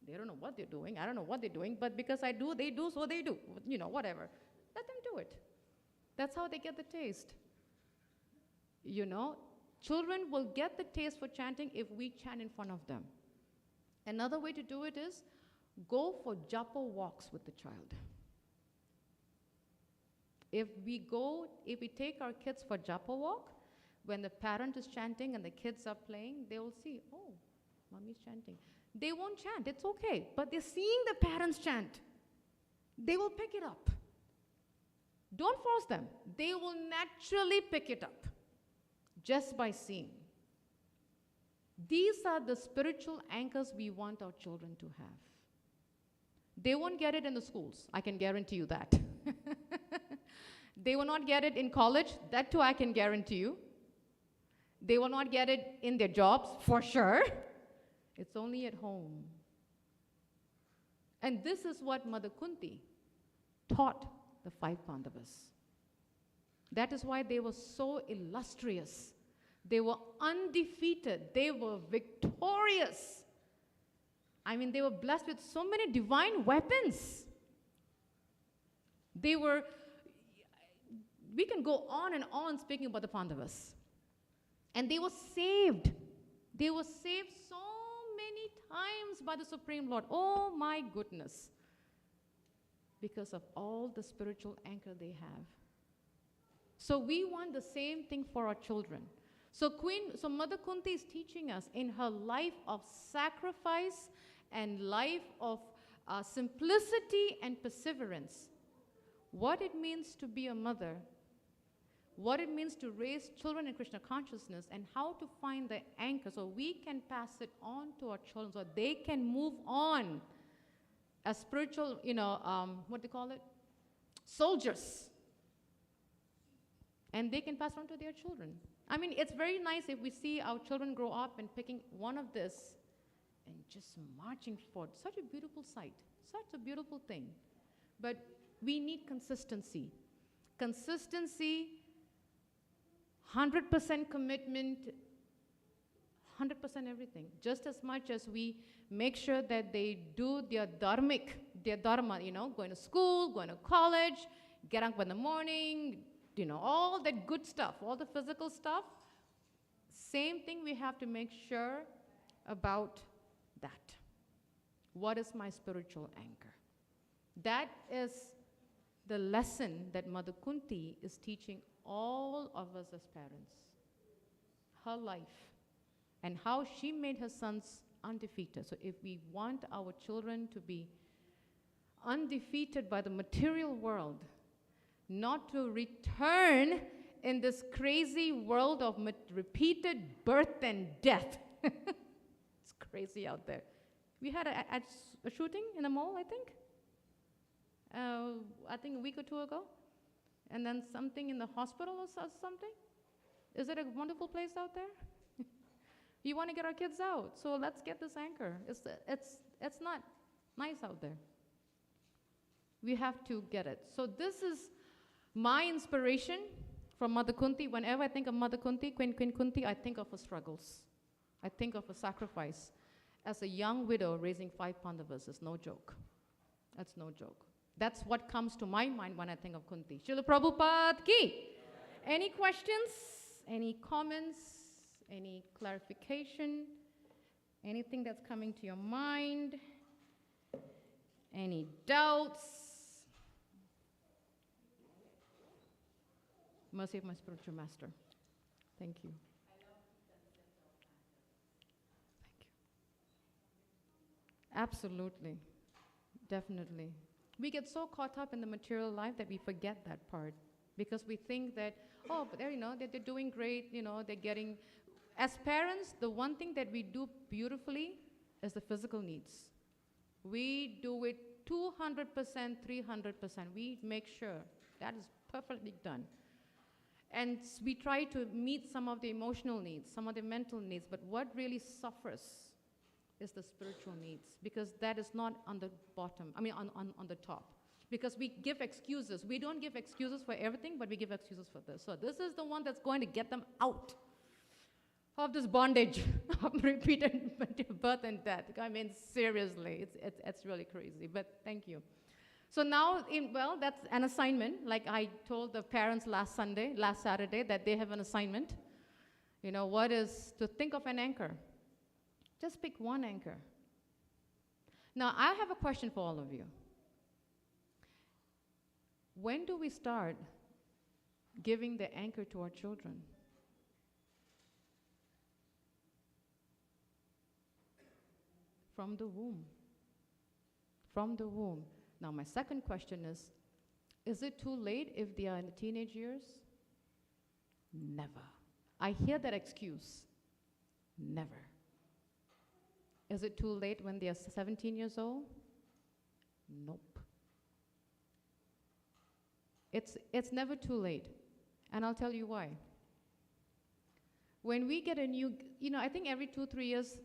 They don't know what they're doing. I don't know what they're doing, but because I do, they do, so they do. Whatever. Let them do it. That's how they get the taste. Children will get the taste for chanting if we chant in front of them. Another way to do it is go for japa walks with the child. If we take our kids for japa walk, when the parent is chanting and the kids are playing, they will see, oh, mommy's chanting. They won't chant, it's okay, but they're seeing the parents chant. They will pick it up. Don't force them. They will naturally pick it up just by seeing. These are the spiritual anchors we want our children to have. They won't get it in the schools, I can guarantee you that. They will not get it in college, that too I can guarantee you. They will not get it in their jobs, for sure. It's only at home. And this is what Mother Kunti taught the 5 Pandavas. That is why they were so illustrious. They were undefeated. They were victorious. They were blessed with so many divine weapons. We can go on and on speaking about the Pandavas. And they were saved. They were saved so many times by the Supreme Lord. Oh my goodness. Because of all the spiritual anchor they have. So we want the same thing for our children. So Mother Kunti is teaching us in her life of sacrifice and life of simplicity and perseverance, what it means to be a mother, what it means to raise children in Krishna consciousness, and how to find the anchor so we can pass it on to our children so they can move on as spiritual, what do you call it? Soldiers. And they can pass on to their children. It's very nice if we see our children grow up and picking one of this and just marching forward. Such a beautiful sight, such a beautiful thing. But we need consistency. Consistency, 100% commitment, 100% everything. Just as much as we make sure that they do their dharma, going to school, going to college, get up in the morning, all that good stuff, all the physical stuff. Same thing we have to make sure about that. What is my spiritual anchor? That is the lesson that Mother Kunti is teaching all of us as parents. Her life and how she made her sons undefeated. So if we want our children to be undefeated by the material world, not to return in this crazy world of repeated birth and death. It's crazy out there. We had a shooting in a mall, I think a week or two ago. And then something in the hospital or something. Is it a wonderful place out there? We want to get our kids out, so let's get this anchor. It's not nice out there. We have to get it. So this is my inspiration from Mother Kunti. Whenever I think of Mother Kunti, Queen Kunti, I think of her struggles. I think of her sacrifice. As a young widow, raising 5 Pandavas is no joke. That's no joke. That's what comes to my mind when I think of Kunti. Srila Prabhupada ki. Any questions? Any comments? Any clarification? Anything that's coming to your mind? Any doubts? Mercy of my spiritual master. Thank you. Thank you. Absolutely. Definitely. We get so caught up in the material life that we forget that part because we think that, oh, but they're doing great, they're getting. As parents, the one thing that we do beautifully is the physical needs. We do it 200%, 300%. We make sure that is perfectly done. And we try to meet some of the emotional needs, some of the mental needs, but what really suffers is the spiritual needs, because that is not on the bottom, on the top. Because we give excuses. We don't give excuses for everything, but we give excuses for this. So this is the one that's going to get them out of this bondage of repeated birth and death. I mean, seriously, it's really crazy, but thank you. So now, that's an assignment. Like I told the parents last Saturday, that they have an assignment. What is to think of an anchor. Just pick one anchor. Now, I have a question for all of you. When do we start giving the anchor to our children? From the womb. From the womb. Now, my second question is it too late if they are in the teenage years? Never. I hear that excuse. Never. Is it too late when they are 17 years old? Nope. It's never too late. And I'll tell you why. When we get a new, I think every 2-3 years,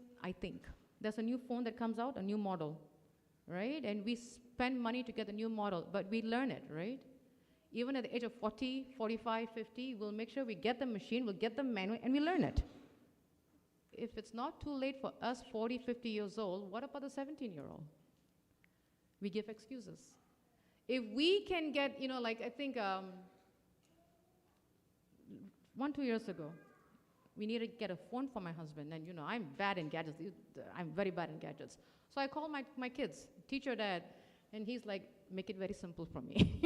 there's a new phone that comes out, a new model, right? And we spend money to get the new model, but we learn it, right? Even at the age of 40, 45, 50, we'll make sure we get the machine, we'll get the manual, and we learn it. If it's not too late for us 40, 50 years old, what about the 17-year-old? We give excuses. If we can get, I think 1-2 years ago, we needed to get a phone for my husband, and I'm bad in gadgets. I'm very bad in gadgets. So I called my kids, teacher, dad, and he's like, make it very simple for me.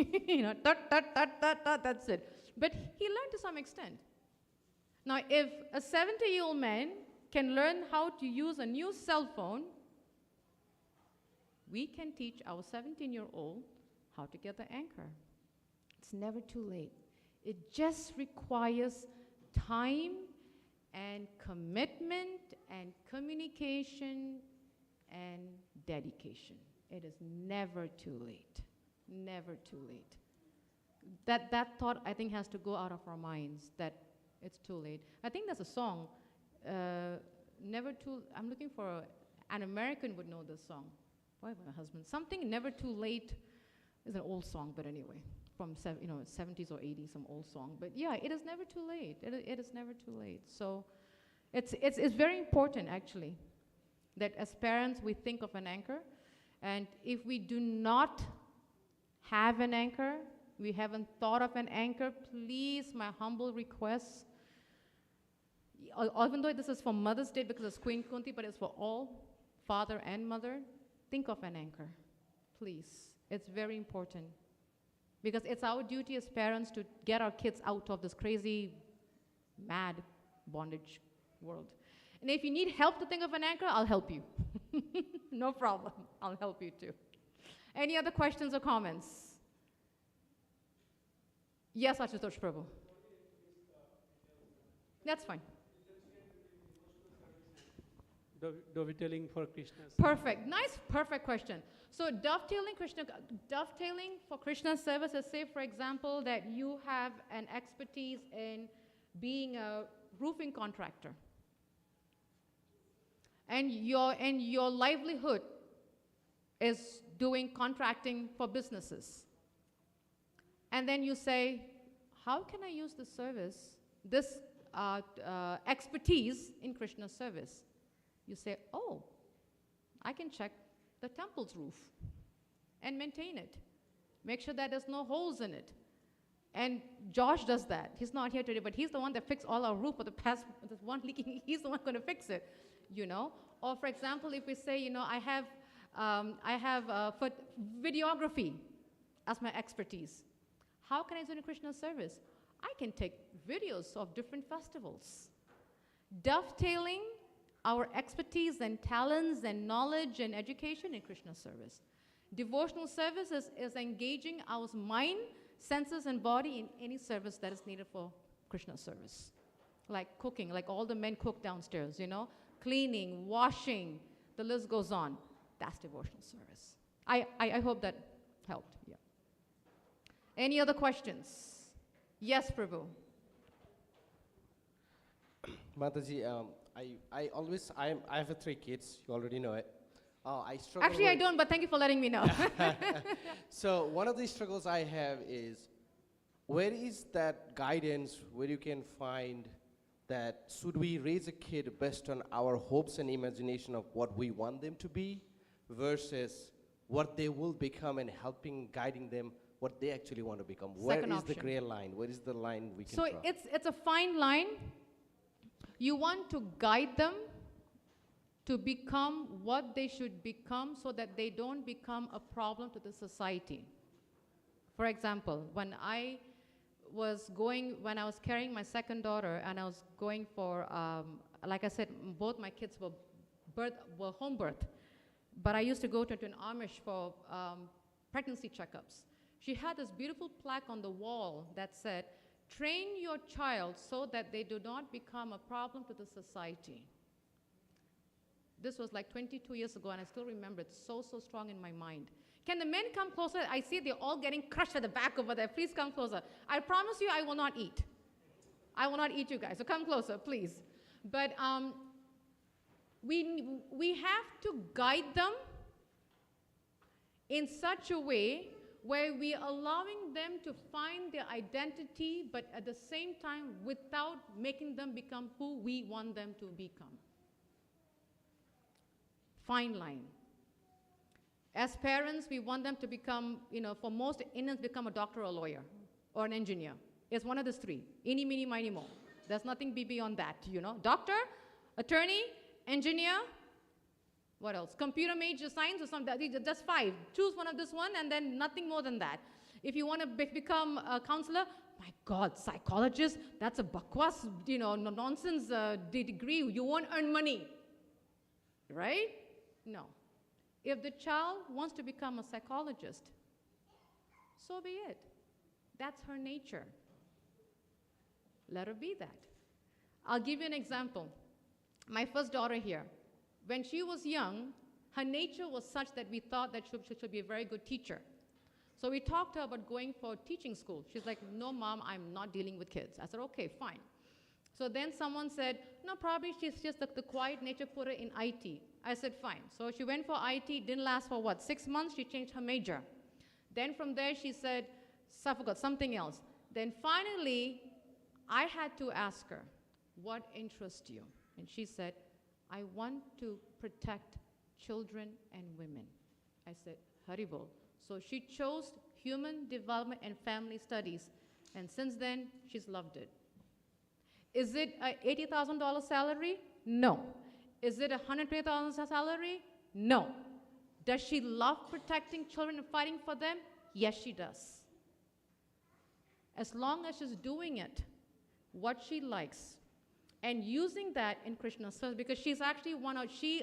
That's it. But he learned to some extent. Now, if a 70-year-old man can learn how to use a new cell phone, we can teach our 17-year-old how to get the anchor. It's never too late. It just requires time and commitment and communication and dedication. It is never too late. Never too late. That thought, I think, has to go out of our minds, that it's too late. I think there's a song, I'm looking for, an American would know this song. Why my husband? Something Never Too Late is an old song, but anyway, from 70s or 80s, some old song. But yeah, it is never too late. It is never too late. So it's very important, actually, that as parents we think of an anchor. And if we do not have an anchor, we haven't thought of an anchor, please, my humble request, even though this is for Mother's Day because it's Queen Kunti, but it's for all, father and mother, think of an anchor, please. It's very important. Because it's our duty as parents to get our kids out of this crazy, mad bondage world. And if you need help to think of an anchor, I'll help you. No problem. I'll help you too. Any other questions or comments? Yes, Ashutosh Prabhu. That's fine. Dovetailing for Krishna. Perfect. Nice, perfect question. So dovetailing for Krishna service is, say, for example, that you have an expertise in being a roofing contractor. And your livelihood is doing contracting for businesses. And then you say, how can I use this service, this expertise in Krishna service? You say, oh, I can check the temple's roof and maintain it. Make sure that there's no holes in it. And Josh does that. He's not here today, but he's the one that fixed all our roof for the past, there's one leaking, he's the one going to fix it, Or for example, if we say, I have videography as my expertise. How can I do in a Krishna service? I can take videos of different festivals. Dovetailing our expertise and talents and knowledge and education in Krishna service. Devotional service is engaging our mind, senses, and body in any service that is needed for Krishna service. Like cooking, like all the men cook downstairs, cleaning, washing, the list goes on. That's devotional service. I hope that helped. Yeah. Any other questions? Yes, Prabhu. Mataji, I have 3 kids. You already know it. I struggle. Actually, I don't, but thank you for letting me know. So one of the struggles I have is, where is that guidance where you can find that should we raise a kid based on our hopes and imagination of what we want them to be versus what they will become, and helping, guiding them what they actually want to become? Where Second is option. the gray line? Where is the line we can So draw? it's a fine line. You want to guide them to become what they should become so that they don't become a problem to the society. For example, when I was carrying my second daughter and I was going for, like I said, both my kids were home birth, but I used to go to an Amish for pregnancy checkups. She had this beautiful plaque on the wall that said, "Train your child so that they do not become a problem to the society." This was like 22 years ago, and I still remember it so strong in my mind. Can the men come closer? I see they're all getting crushed at the back over there. Please come closer. I promise you I will not eat. I will not eat you guys, so come closer, please. But we have to guide them in such a way where we are allowing them to find their identity, but at the same time without making them become who we want them to become. Fine line. As parents, we want them to become, for most Indians, become a doctor or a lawyer or an engineer. It's one of those three. Eeny, meeny, miny, mo. There's nothing beyond that, Doctor, attorney, engineer, what else? Computer major, science or something. Just 5. Choose one of this one and then nothing more than that. If you want to become a counselor, my God, psychologist, that's a bakwas, nonsense degree. You won't earn money, right? No. If the child wants to become a psychologist, so be it. That's her nature. Let her be that. I'll give you an example. My first daughter here, when she was young, her nature was such that we thought that she should be a very good teacher. So we talked to her about going for teaching school. She's like, "No, Mom, I'm not dealing with kids." I said, "Okay, fine." So then someone said, "No, probably she's just the quiet nature, put her in IT." I said, "Fine." So she went for IT, didn't last for 6 months, she changed her major. Then from there she said, I forgot, something else. Then finally, I had to ask her, "What interests you?" And she said, "I want to protect children and women." I said, "Haribol." So she chose human development and family studies. And since then, she's loved it. Is it a $80,000 salary? No. Is it a $120,000 salary? No. Does she love protecting children and fighting for them? Yes, she does. As long as she's doing it, what she likes, and using that in Krishna service, because she's actually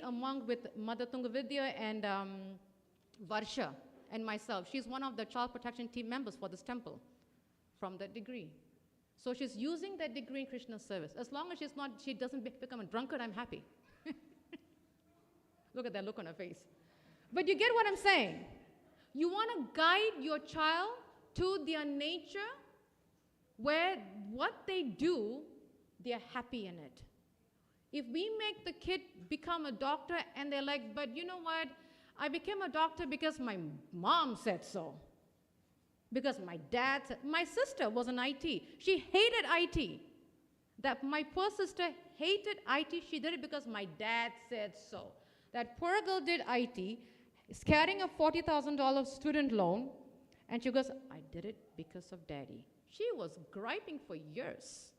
among with Mother Tungavidya and Varsha and myself, she's one of the child protection team members for this temple from that degree. So she's using that degree in Krishna service. As long as she doesn't become a drunkard, I'm happy. Look at that look on her face. But you get what I'm saying. You want to guide your child to their nature where what they do, they're happy in it. If we make the kid become a doctor and they're like, "But you know what? I became a doctor because my mom said so. Because my dad said." My sister was in IT. She hated IT. My poor sister hated IT. She did it because my dad said so. That poor girl did IT, is carrying a $40,000 student loan, and she goes, "I did it because of daddy." She was griping for years.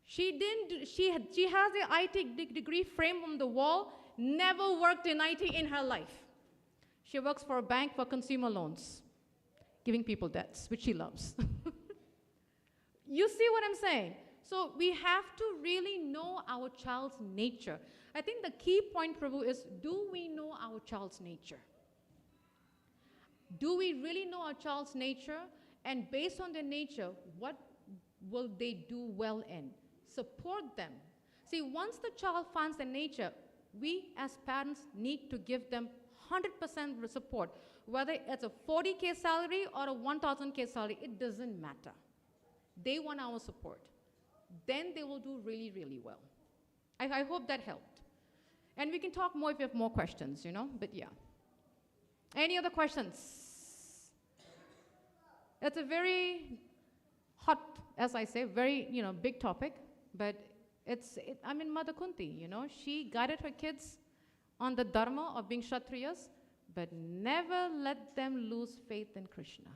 She has the IT degree framed on the wall, never worked in IT in her life. She works for a bank for consumer loans, giving people debts, which she loves. You see what I'm saying? So we have to really know our child's nature. I think the key point, Prabhu, is, do we know our child's nature? Do we really know our child's nature? And based on their nature, what will they do well in? Support them. See, once the child finds their nature, we as parents need to give them 100% support. Whether it's a 40K salary or a 1,000K salary, it doesn't matter. They want our support. Then they will do really, really well. I hope that helped. And we can talk more if you have more questions, but yeah. Any other questions? It's a very hot, as I say, very, big topic, but Mother Kunti, she guided her kids on the dharma of being Kshatriyas, but never let them lose faith in Krishna.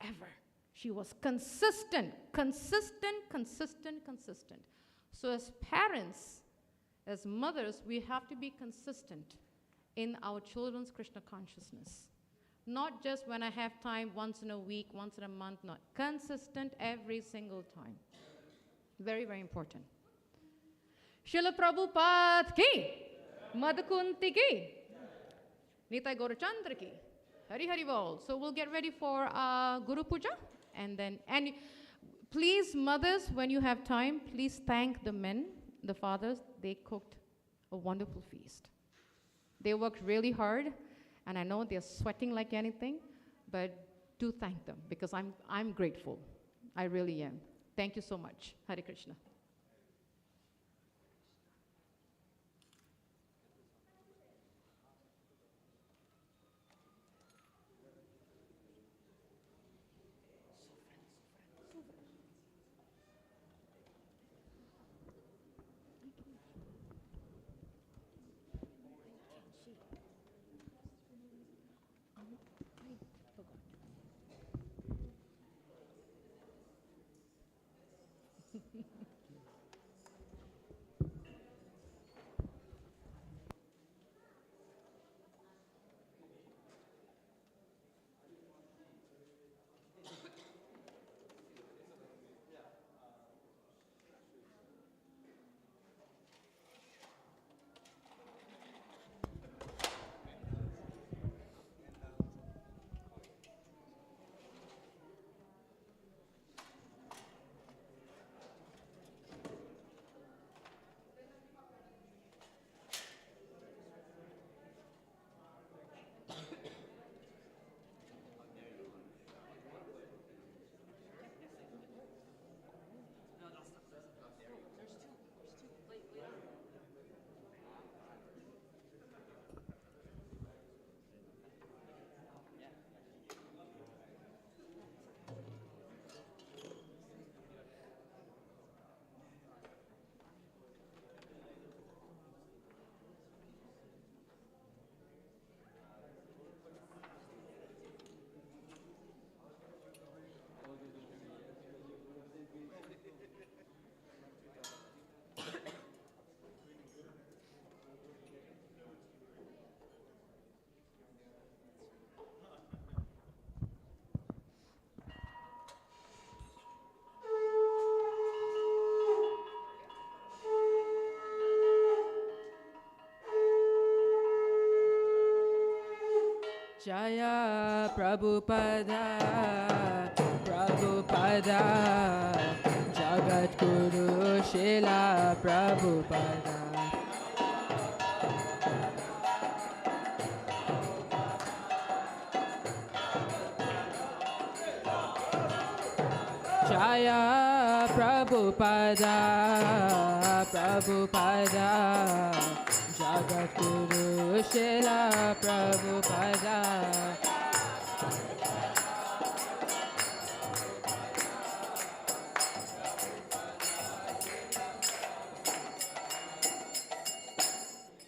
Ever. She was consistent. So as parents, as mothers, we have to be consistent in our children's Krishna consciousness. Not just when I have time, once in a week, once in a month, not consistent every single time. Very, very important. Srila Prabhupada ki, Mother Kunti ki, Nitai Gaurachandra ki, Hari Hari Bol. So we'll get ready for Guru Puja. And please, mothers, when you have time, please thank the men, the fathers. They cooked a wonderful feast. They worked really hard, and I know they're sweating like anything, but do thank them, because I'm grateful. I really am. Thank you so much. Hare Krishna. Jaya Prabhupada, Prabhupada, Jagat Guru Srila Prabhupada. Jaya Prabhupada, Prabhupada, Jagat Guru Srila Prabhupada.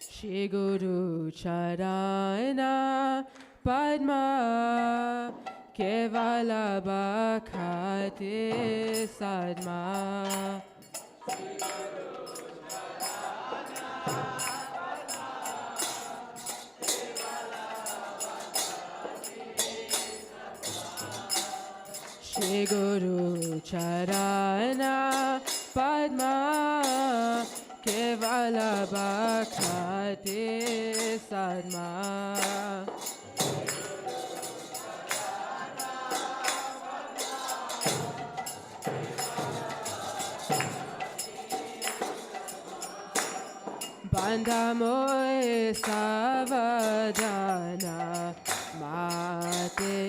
Shri Guru Charana Padma Kevala Bhakhate Sadma. Shri Guru Charana Padma Kevala Bhakhate Sadma. Bandhamoy savadana mate.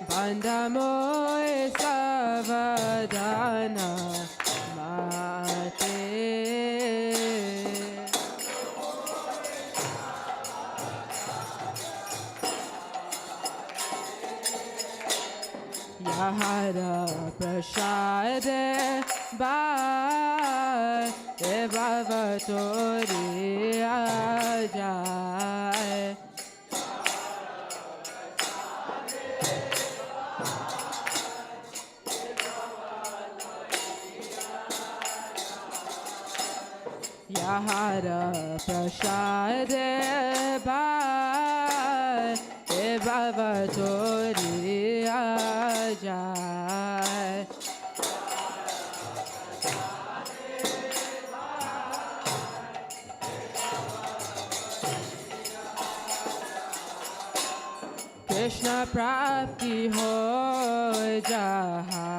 Bandhamoy savadana mate. Hare Prasade Bhai Bhavatori Ajay. Hare Prasade Bhai Bhavatori Ajay. Krishna Prapti ho jaha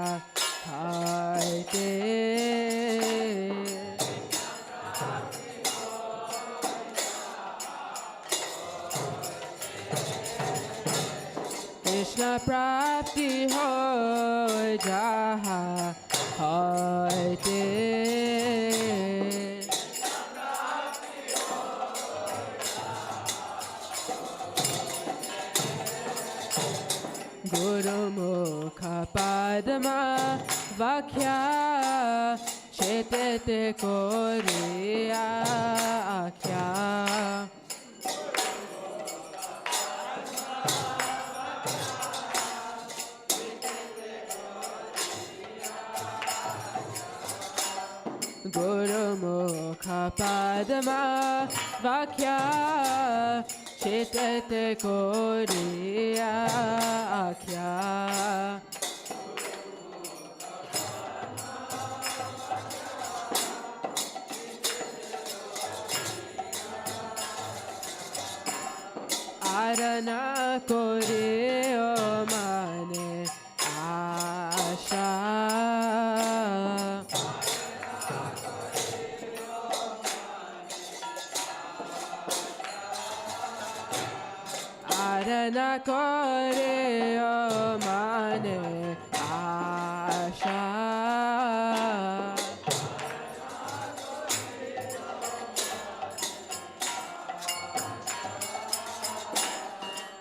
haite. Krishna Prapti ho jaha haite. Guru Mukha Padma Vakhya Chetete Koriya Akhya. Guru Mukha Padma Vakhya Chetete Koriya Akhya. Arana Koreo Mane Asha. Arana Koreo Mane Asha.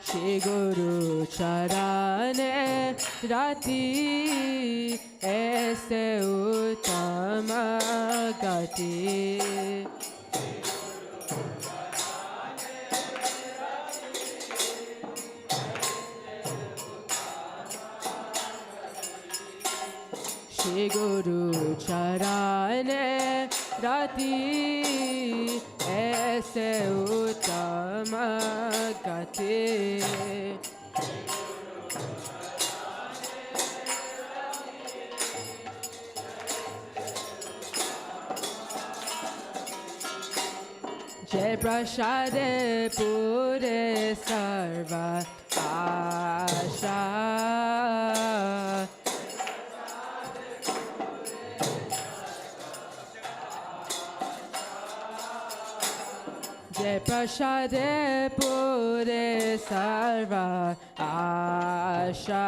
Shri Guru Charane Rati Aise Uttama Gati. Shri Guru Charane Rati Aise Uttama Gati. Jai Prasade Pure Sarva Asha. Jai Prasade Pure Sarva Asha.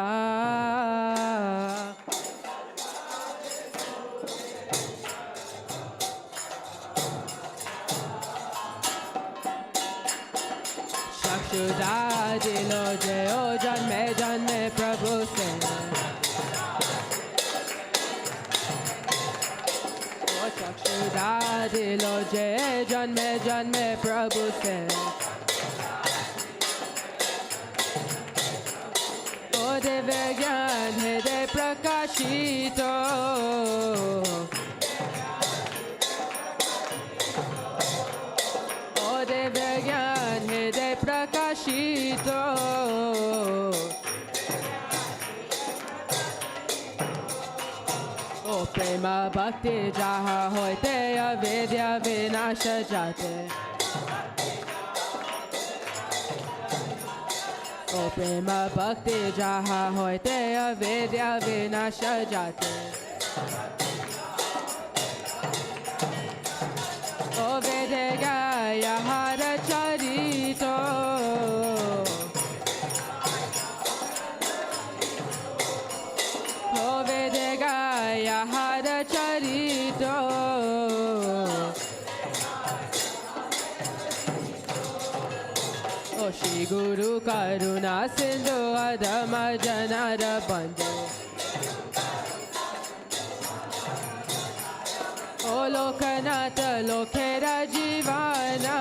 Chakshuda dilo jayo janme janme Prabhu se. O chakshuda dilo jay janme janme Prabhu se. O Divya Gyan Hriday Prakashito. O Divya Gyan Hriday Prakashito. O Prema Bhakti Jaha Hoite Avidya Vinasha Jate. O prema bhakti jaha hoite avidya vinasha jate. O vedegaya hara charito. O vedegaya hara charito. O Shri Guru Karuna Sindhu Adama Janara Bandhu. O Lokanata Lokera Jivana.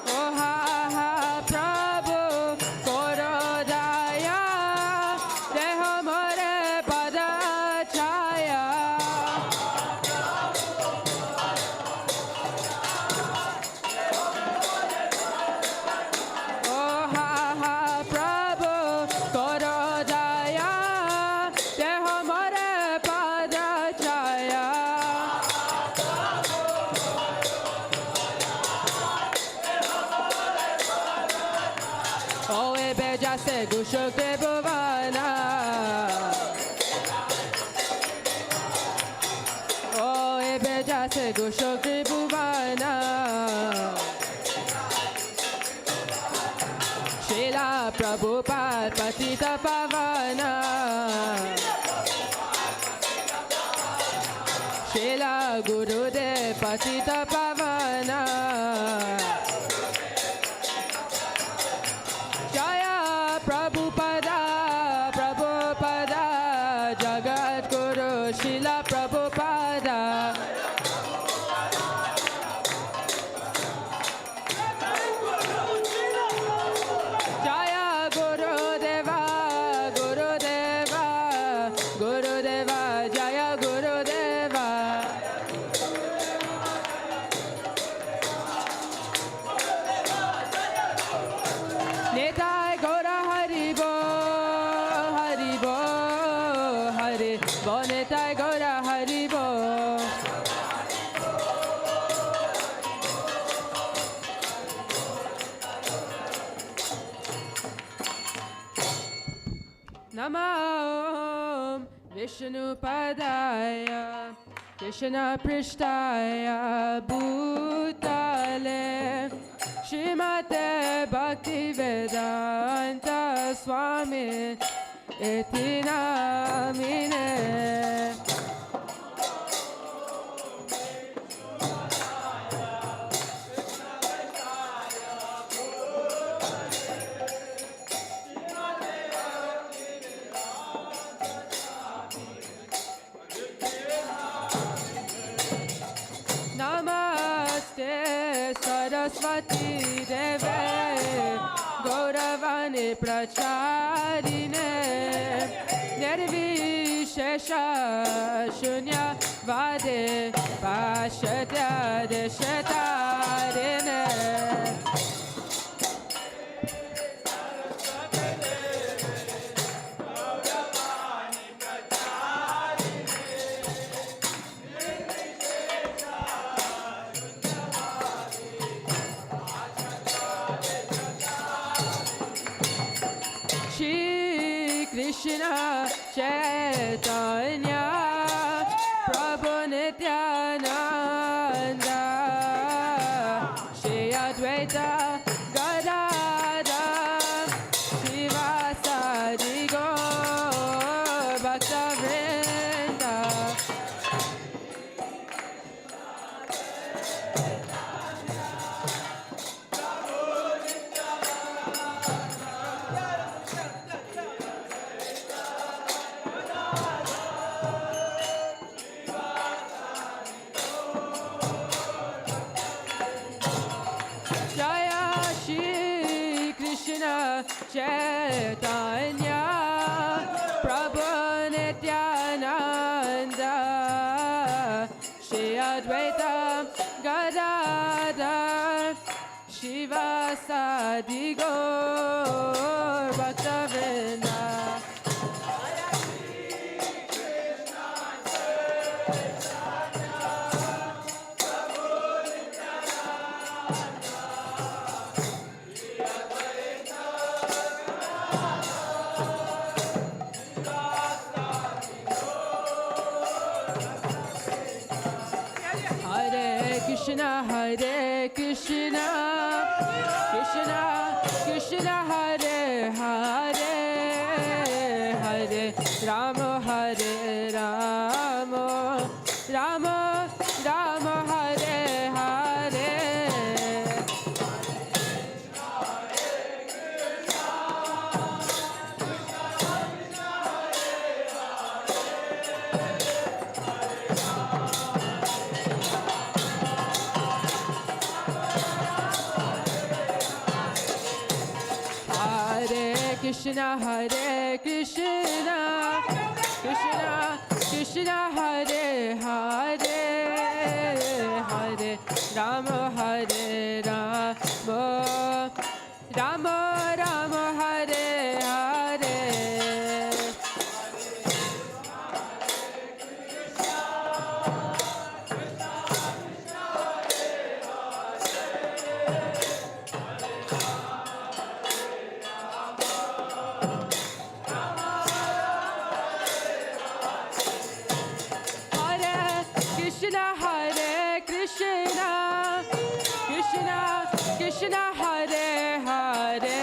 O Ha Ha Prabhu Korodaya. De Hamare Pada Chaya. O Ha Ha Prabhu Korodaya. De Hamare Pada Chaya. O Ebeja Se Gushuk De Bhuvana. O Ebeja Se Gushuk De Bhuvana. Srila Prabhupada Patita Pavana. Srila Gurudev Patita Pavana. Jaya Prabhupada, Prabhupada, Jagat Guru Srila Prabhupada. Jaya Gurudeva, Gurudeva, Gurudeva, Jaya Gurudeva. Nitai Gaura Haribo, Haribo, Haribo, Nitai Gaura Haribo. Namah Vishnu Padaya, Krishna Prishtaya Bhutale, Shrimate Bhakti Vedanta Swami Iti Namine. Namaste Saraswati Deve Gauravani Pracharine Nirvishesha Shunya Vade Pashatya Deshatarine. Shri Krishna Chaitanya Prabhu Nityananda Shri Advaita Gadadhar Srivasadi Gaur Bhaktavrinda. Jaya Shri Krishna Chaitanya Prabhu Nityananda Shri Advaita Gadadhar Srivasadi Gaur Bhaktavrinda. Krishna, Hare Krishna, Krishna Krishna, Hare Hare, Hare Rama, Hare Rama, Rama Rama, Hare Hare. Krishna, Hare Krishna, Krishna Krishna, Hare Hare, Hare Rama, Hare Rama, Rama Rama, Hare Hare. Krishna, Hare Krishna, Krishna Krishna, Hare Hare,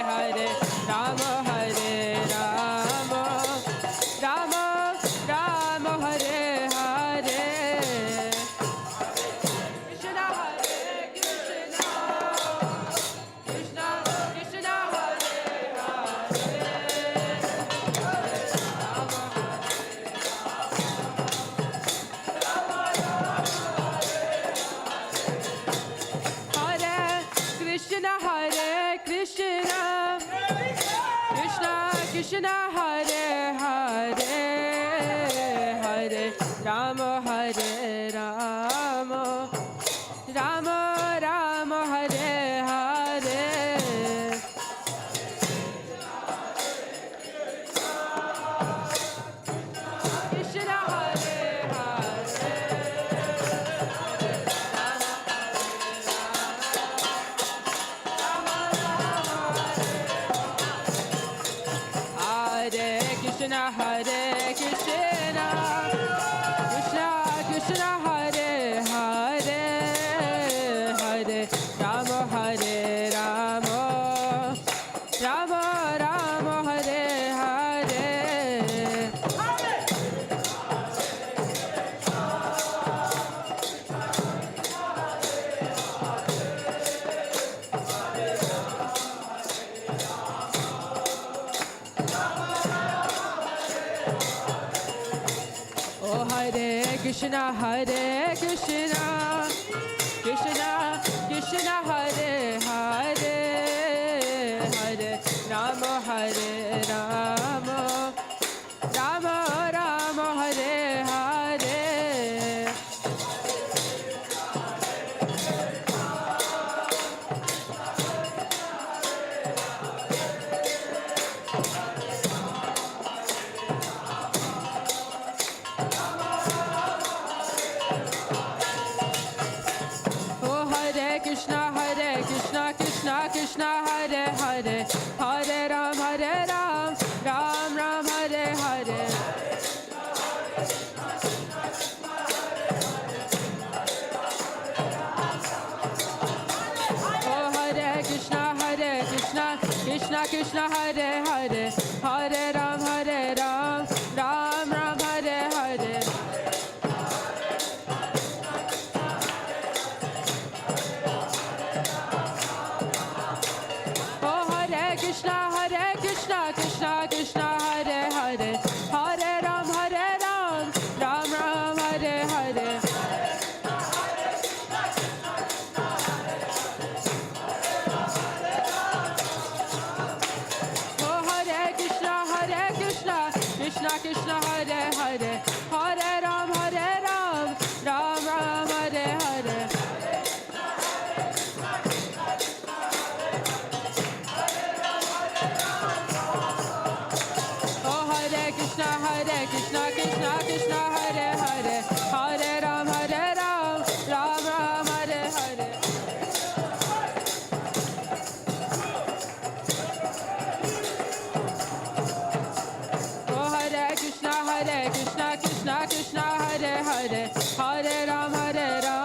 Hare Rama, Hare Rama, Rama Rama, Hare Hare. Krishna, Hare Krishna, Krishna Krishna, Hare Krishna, Hare Krishna, Krishna Krishna, Hare Hare, Hare Rama, Hare Rama, Rama Rama, Hare Hare. Krishna, Hare Hare, Hare Krishna, Hare Krishna, Krishna Krishna, Hare Hare, Hare Rama, Hare Rama, Rama Rama, Hare Hare. Oh, Hare Krishna, Hare Krishna, Krishna Krishna, Hare Hare, Hare Rama, Hare Rama, Rama Rama, Hare Hare. Oh, Hare Krishna, Krishna Krishna, Hare Hare, Hare Ram, Ram Ram, Hare Hare. Oh, Hare Krishna, Krishna Krishna, Hare Hare, Hare Ram, Ram Ram, Hare Hare. Oh, Hare Krishna, Krishna Krishna, Hare Hare, Hare Ram, Ram Ram, Hare Hare. Oh, Hare Krishna, Krishna Krishna, Hare Hare, Hare Ram, Ram Ram, Hare Hare. Oh, Hare Krishna, Krishna Krishna, Hare Hare, Hare Ram, Ram Ram, Hare Hare. Oh, Hare Krishna, Krishna Krishna, Hare Hare, Hare Ram,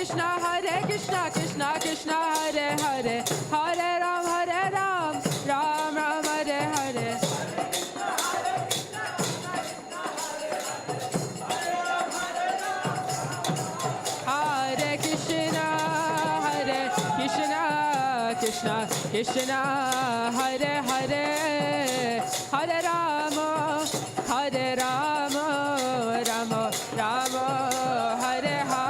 Krishna, Krishna Krishna, Hare Hare, Hare Ram, Ram Ram, Hare Hare. Hare Krishna, Krishna Krishna, Hare Hare, Hare Rama, Rama Rama, Hare Hare.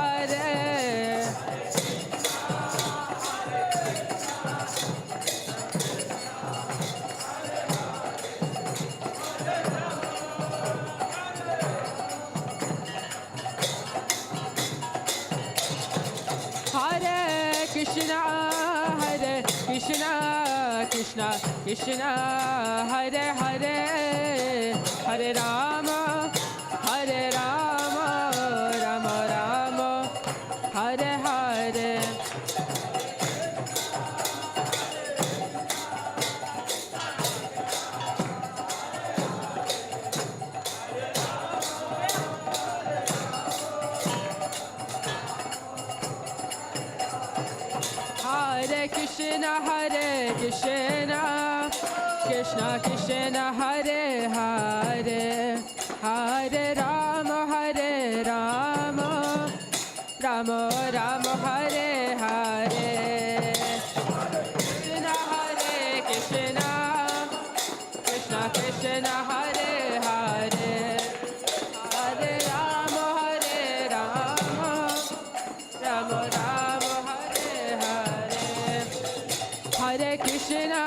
Hare Krishna, Krishna Krishna, Hare Hare, Hare Rama, Rama Rama, Hare Hare. Hare Krishna, Krishna Krishna, Hare Hare, Hare Rama, Rama Rama, Hare Hare. Krishna, Krishna Krishna, Hare Hare, Hare Rama, Rama Rama, Hare Hare. Hare Krishna,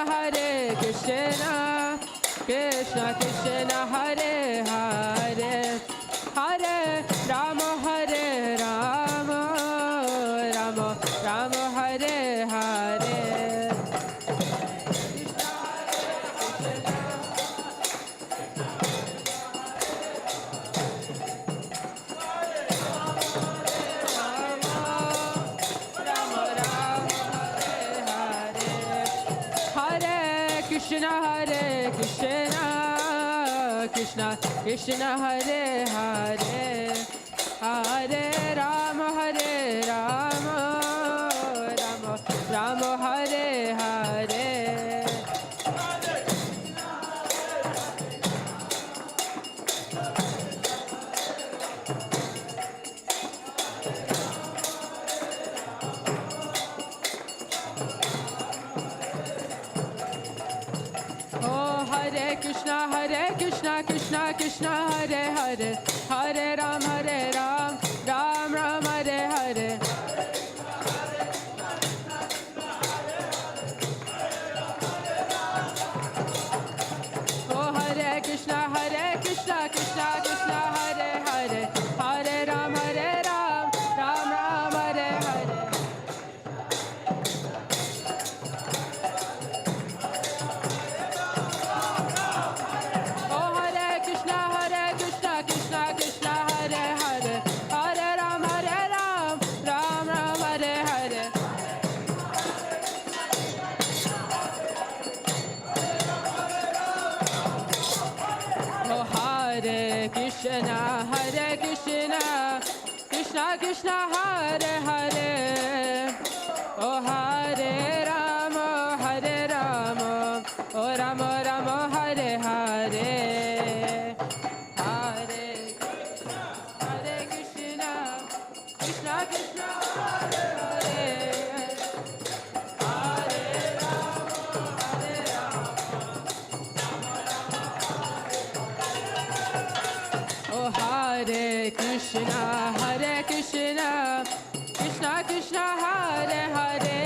Krishna Krishna, Hare Hare, Hare Rama, Rama Rama, Hare Hare. Krishna, Krishna Krishna, Hare Hare, Hare Rama, Rama Hare Hare. Hare Krishna, Krishna Krishna, Hare Hare, Hare Ram, Ram Ram, Hare Hare. Oh Hare Krishna, Krishna Krishna, Hare Hare, Hare Ram, Ram Ram, Hare Hare. Hare Krishna, Krishna Krishna, Hare Hare. Oh Hare Rama, oh Rama Rama, Hare Hare. Hare Krishna, Krishna Krishna, Hare Hare. Hare Rama, oh Hare Krishna, Krishna Krishna, Hare Hare.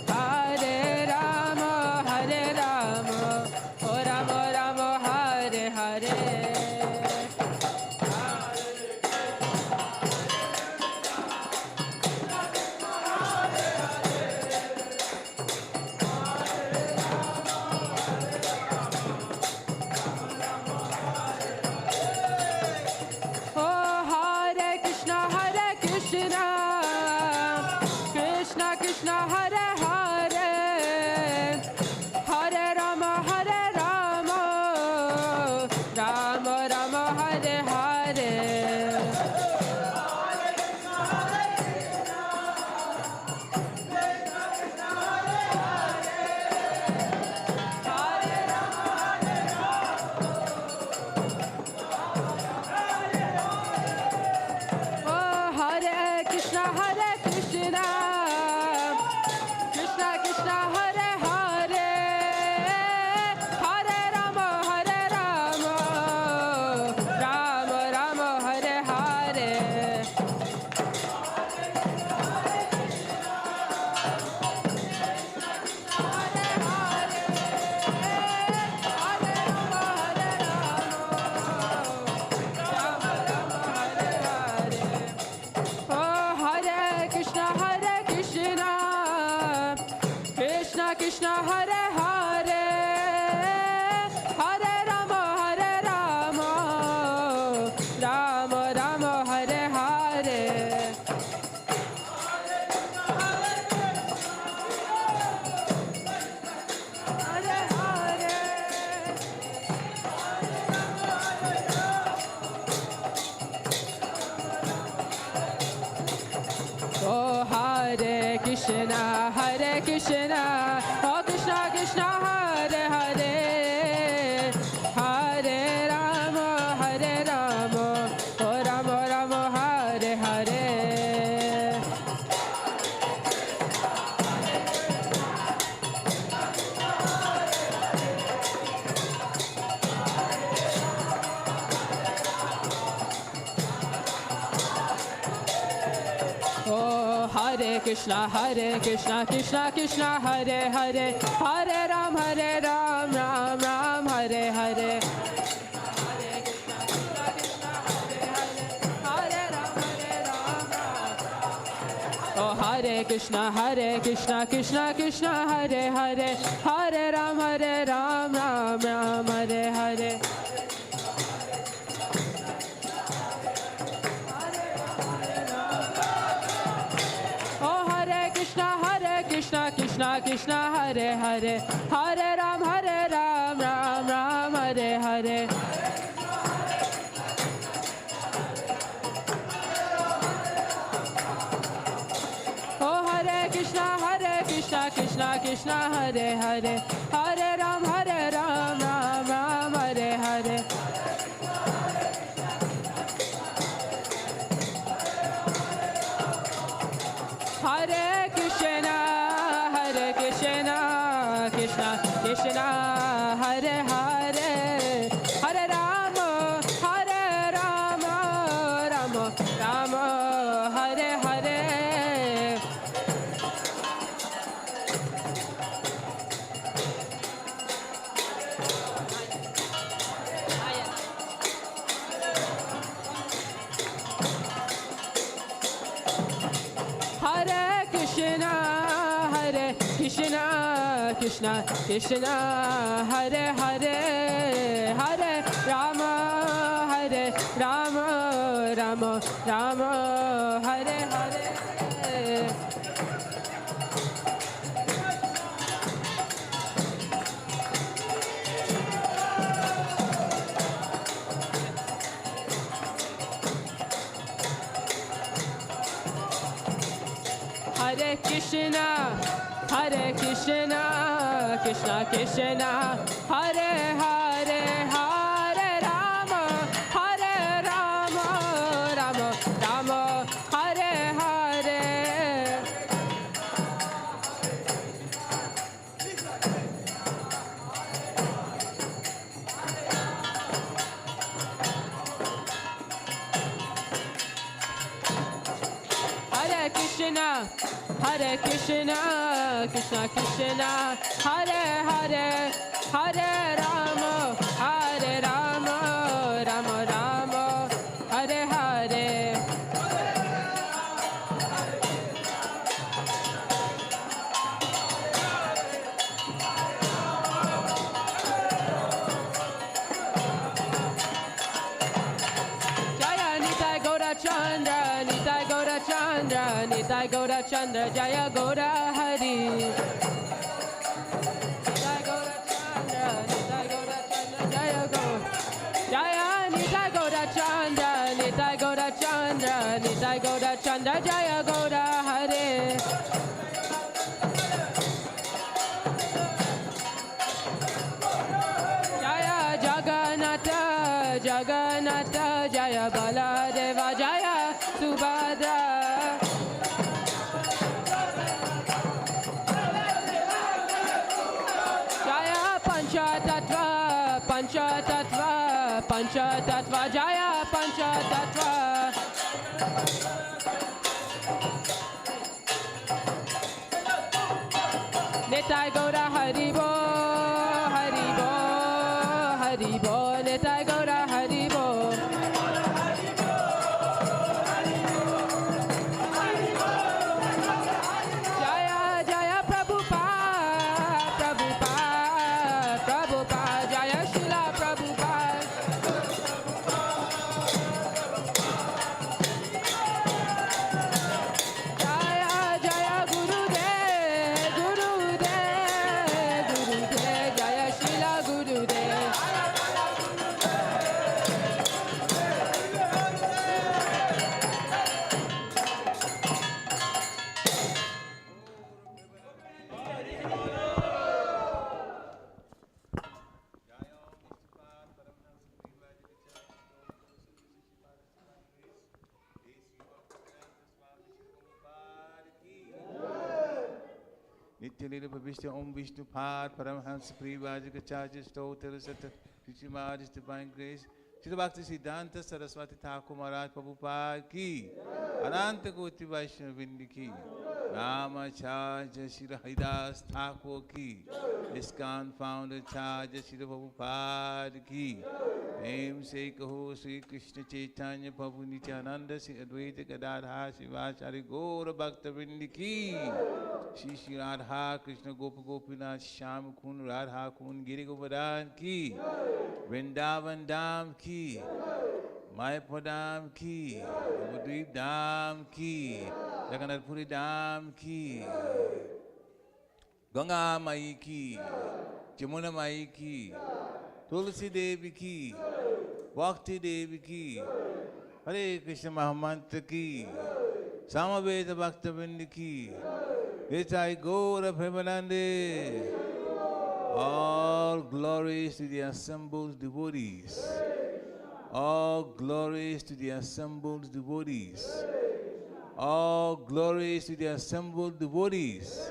Hare Rama, oh Rama Rama, Hare Hare. Oh Hare Krishna, Krishna, Hare Krishna, Krishna Krishna, Hare Hare, Hare Rama, Rama Rama, Hare Hare. Oh, Hare Krishna, Krishna Krishna, Hare Hare, Hare Rama, Rama Rama, Hare Hare. Oh, Hare Krishna, oh Krishna Krishna, Hare Hare, Hare Rama, oh Rama Rama, Hare Hare. Oh, Hare Krishna, Krishna Krishna, Hare Hare, Hare Ram, Ram Ram, Hare Hare. Oh, Hare Krishna, Krishna Krishna, Hare Hare, Hare Ram, Ram Ram, Hare Hare. Oh, Hare Krishna, Krishna Hare Hare, Hare Ram, Ram Ram, Hare Hare. Oh, Hare Krishna, Krishna Hare Hare, Hare Ram, Ram Ram, Hare Hare. Hare Krishna, Krishna Krishna, Hare Hare, Hare Rama, Rama Rama, Hare Hare. Hare Krishna, Krishna Krishna, Hare Hare, Hare Rama, Rama Rama, Hare Hare. Hare Krishna, Krishna Krishna, Hare Hare, Hare Rama, Rama Rama, Hare Hare. Hare Krishna, Krishna Krishna, Hare Hare, Hare Rama, Rama Rama, Hare Hare. Jaya Nitai Gaura Chandra, Nitai Gaura Chandra, Jaya Gaura Hari. Nitai Gaura Chandra, Jaya Gaura. Jaya Nitai Gaura Chandra, Nitai Gaura Chandra, Jaya Gaura Hari. Jaya Jagannatha, Jaya Baladeva, Jaya Subhadra. Panchatattva Jaya Panchatattva. Nitai Gaura Haribo, Haribo, Haribo, Nitai Gaura Haribo. Jaya Jaya Prabhupada, Prabhupada, Prabhupada, Jaya Srila Prabhupada. Jaya Jaya Gurudev, Gurudev, Gurudev, Jaya Srila Gurudev. Nitya Lila Vishnu Om Vishnu Pad Paramhans Privajika Charges Stoter Sat Krishna's Divine Grace Srila Bhakti Siddhanta Saraswati Thakur Maharaj Prabhupada Ki Ananta Koti Vaishnava Vindi Ki Ramacharya Srila Haridas Thakur Ki ISKCON Founder Charya Srila Prabhupada Ki Namesake Ho Sri Krishna Chaitanya Prabhu Nityananda Sri Advaita Gadadhar Sivachari Gaura Bhakta Vindi Ki Shri Shri Radha Krishna Gopa Gopinath Shyam Kun Radha Kun Giri Govardhan Ki Vrindavan Dham Ki Mayapur Dham Ki Navadvip Dham Ki Jagannathpuri Dham Ki Ganga Mai Ki Jamuna Mai Ki Tulsi Devi Ki Bhakti Devi Ki Hare Krishna Mahamantra Ki Samaveta Bhakta Vindi Ki Nitai Gaura Premanande. All glories to the assembled devotees. All glories to the assembled devotees. All glories to the assembled devotees.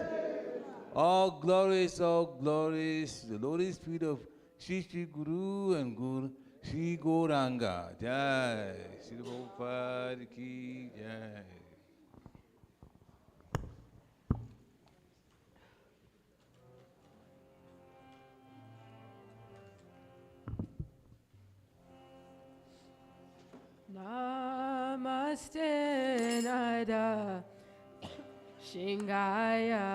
All glories to the Lord's feet of Sri Sri Guru and Guru Sri Gauranga. Jai. Sri Prabhupada Ki Jai. Namaste Nada Shingaya.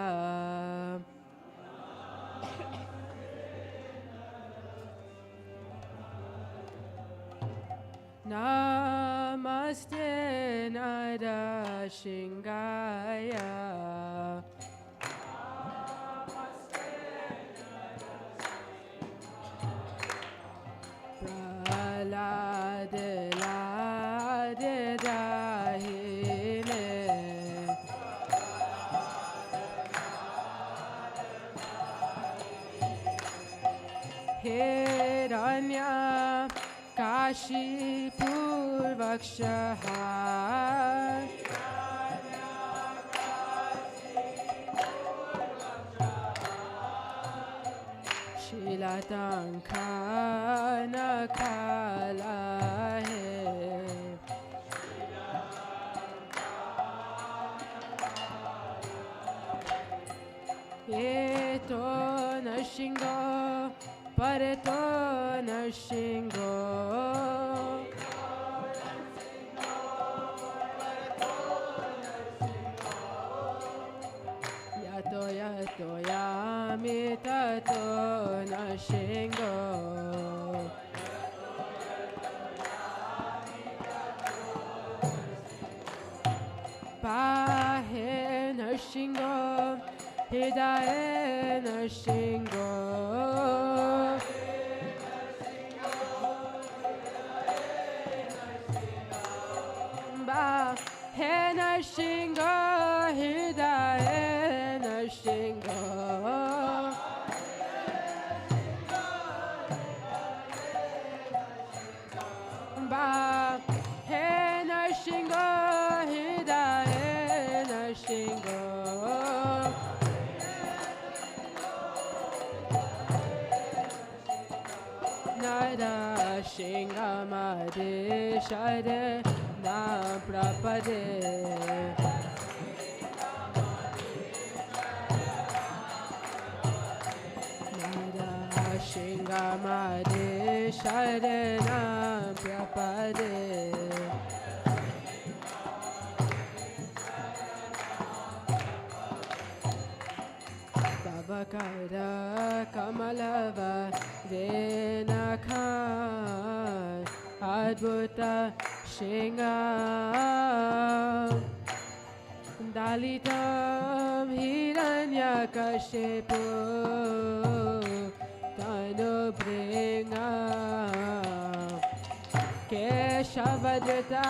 Namaste Nada Shingaya. Pralade Lade Dahine Hiranya Kashi Purvakshaha Shilatankana Kala Hai Eto Nashingo Pareto Nashingo Yato Yato Yamitato Nashingo Pahe Nashingo Hidaye Nashingo Ba He Nashingo Hidaye Nashingo Ba He Nashingo Hidaye Nashingo sharanam prapade. Shingamade sharanam prapade. Babakara kamalava venakhan adbhuta shingam dalitam hiranyakashipu tanubringam keshavadrita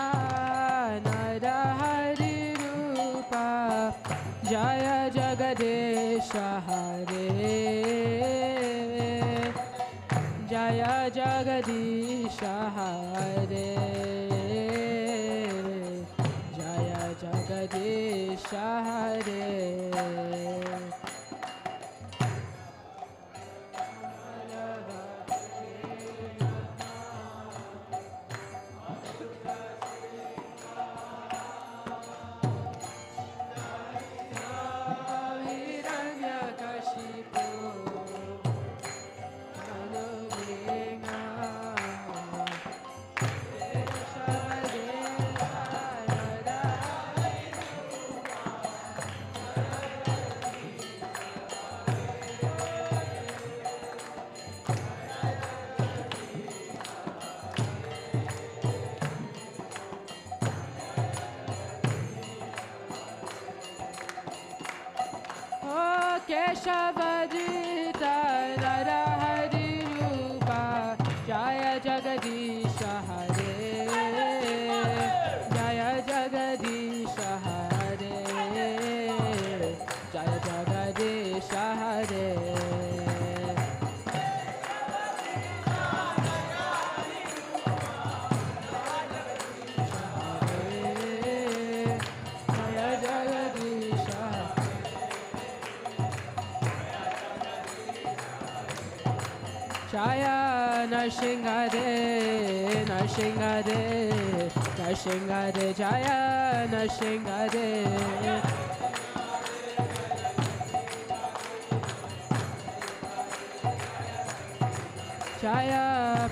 narahari rupa Jaya Jagadesha Hare Jaya Jagadesha Hare Jaya Jagadesha Hare Keshavadita Narahari Rupa Jaya Jagadisha Hare Jaya Jagadisha Hare Jaya Jagadisha Hare Jaya Nashingade, Nashingade, Nashingade, Jaya Nashingade. Jaya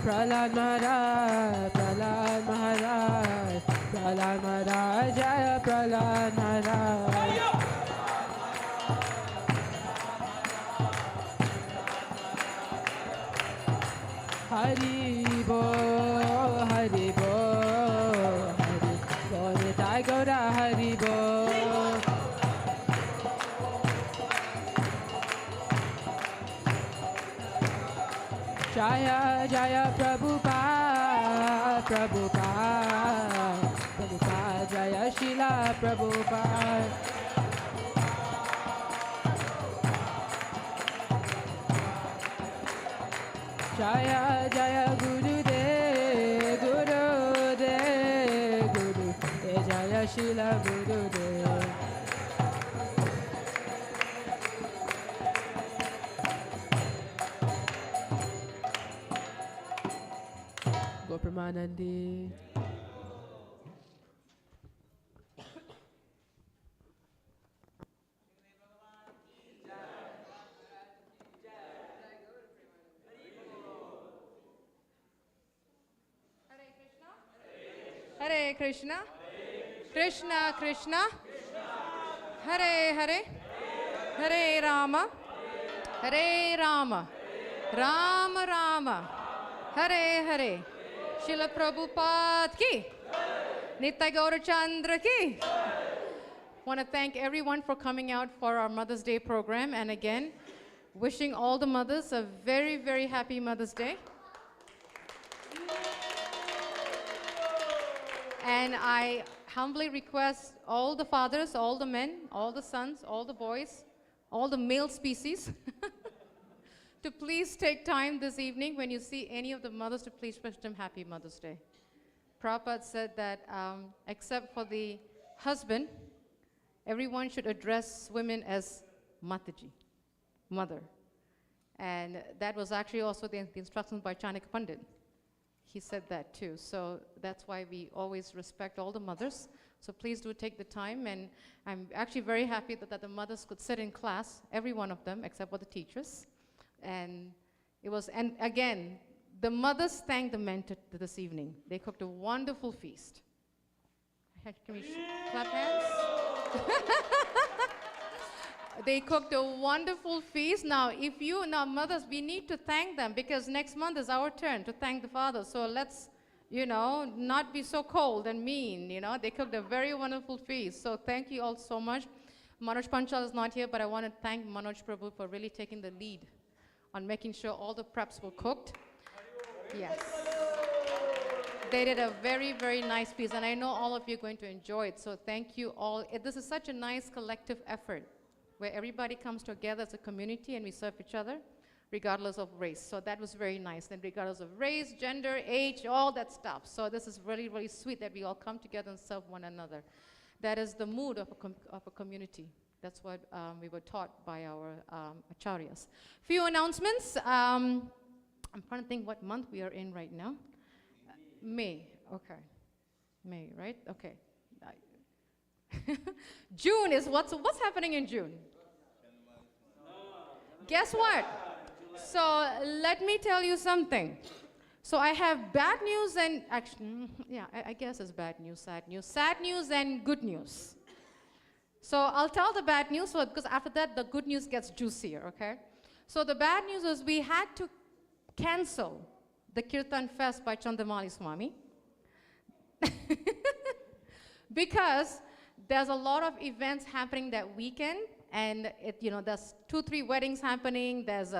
Prahlad Maharaj, Prahlad Maharaj, Prahlad Maharaj, Jaya Prahlad Maharaj. Hari Bo, Hari Bo, Hari Bo, Nitai Gaura Hari Bo. Jaya, Jaya Prabhupada, Prabhupada, Prabhupada, Jaya Shila Prabhupada. Jaya Jaya Guru De Guru De Guru De Jaya Shila Guru De Gopramanandi. Hare Krishna, Krishna Krishna, Hare Hare, Hare Rama, Hare Rama, Rama Rama, Hare Hare, Srila Prabhupada ki, Nitya Gaura Chandra ki. Want to thank everyone for coming out for our Mother's Day program, and again, wishing all the mothers a very, very happy Mother's Day. And I humbly request all the fathers, all the men, all the sons, all the boys, all the male species to please take time this evening when you see any of the mothers to please wish them happy Mother's Day. Prabhupada said that except for the husband, everyone should address women as Mataji, mother. And that was actually also the instructions by Chanakya Pandit. He said that too. So that's why we always respect all the mothers. So please do take the time. And I'm actually very happy that the mothers could sit in class, every one of them, except for the teachers. And it was, and again, the mothers thanked the men this evening. They cooked a wonderful feast. Can we clap hands? They cooked a wonderful feast. Now, mothers, we need to thank them because next month is our turn to thank the fathers. So let's, not be so cold and mean, They cooked a very wonderful feast. So thank you all so much. Manoj Panchal is not here, but I want to thank Manoj Prabhu for really taking the lead on making sure all the preps were cooked. Yes. They did a very, very nice piece, and I know all of you are going to enjoy it. So thank you all. This is such a nice collective effort where everybody comes together as a community and we serve each other regardless of race. So that was very nice. And regardless of race, gender, age, all that stuff. So this is really, really sweet that we all come together and serve one another. That is the mood of a community. That's what we were taught by our acharyas. Few announcements. I'm trying to think what month we are in right now. May, okay. May, right? Okay. June is what's happening in June? Guess what? So let me tell you something. So I have bad news and actually, I guess it's bad news, sad news and good news. So I'll tell the bad news because after that the good news gets juicier, okay? So the bad news is we had to cancel the Kirtan Fest by Chandamali Swami because there's a lot of events happening that weekend, and there's 2-3 weddings happening. There's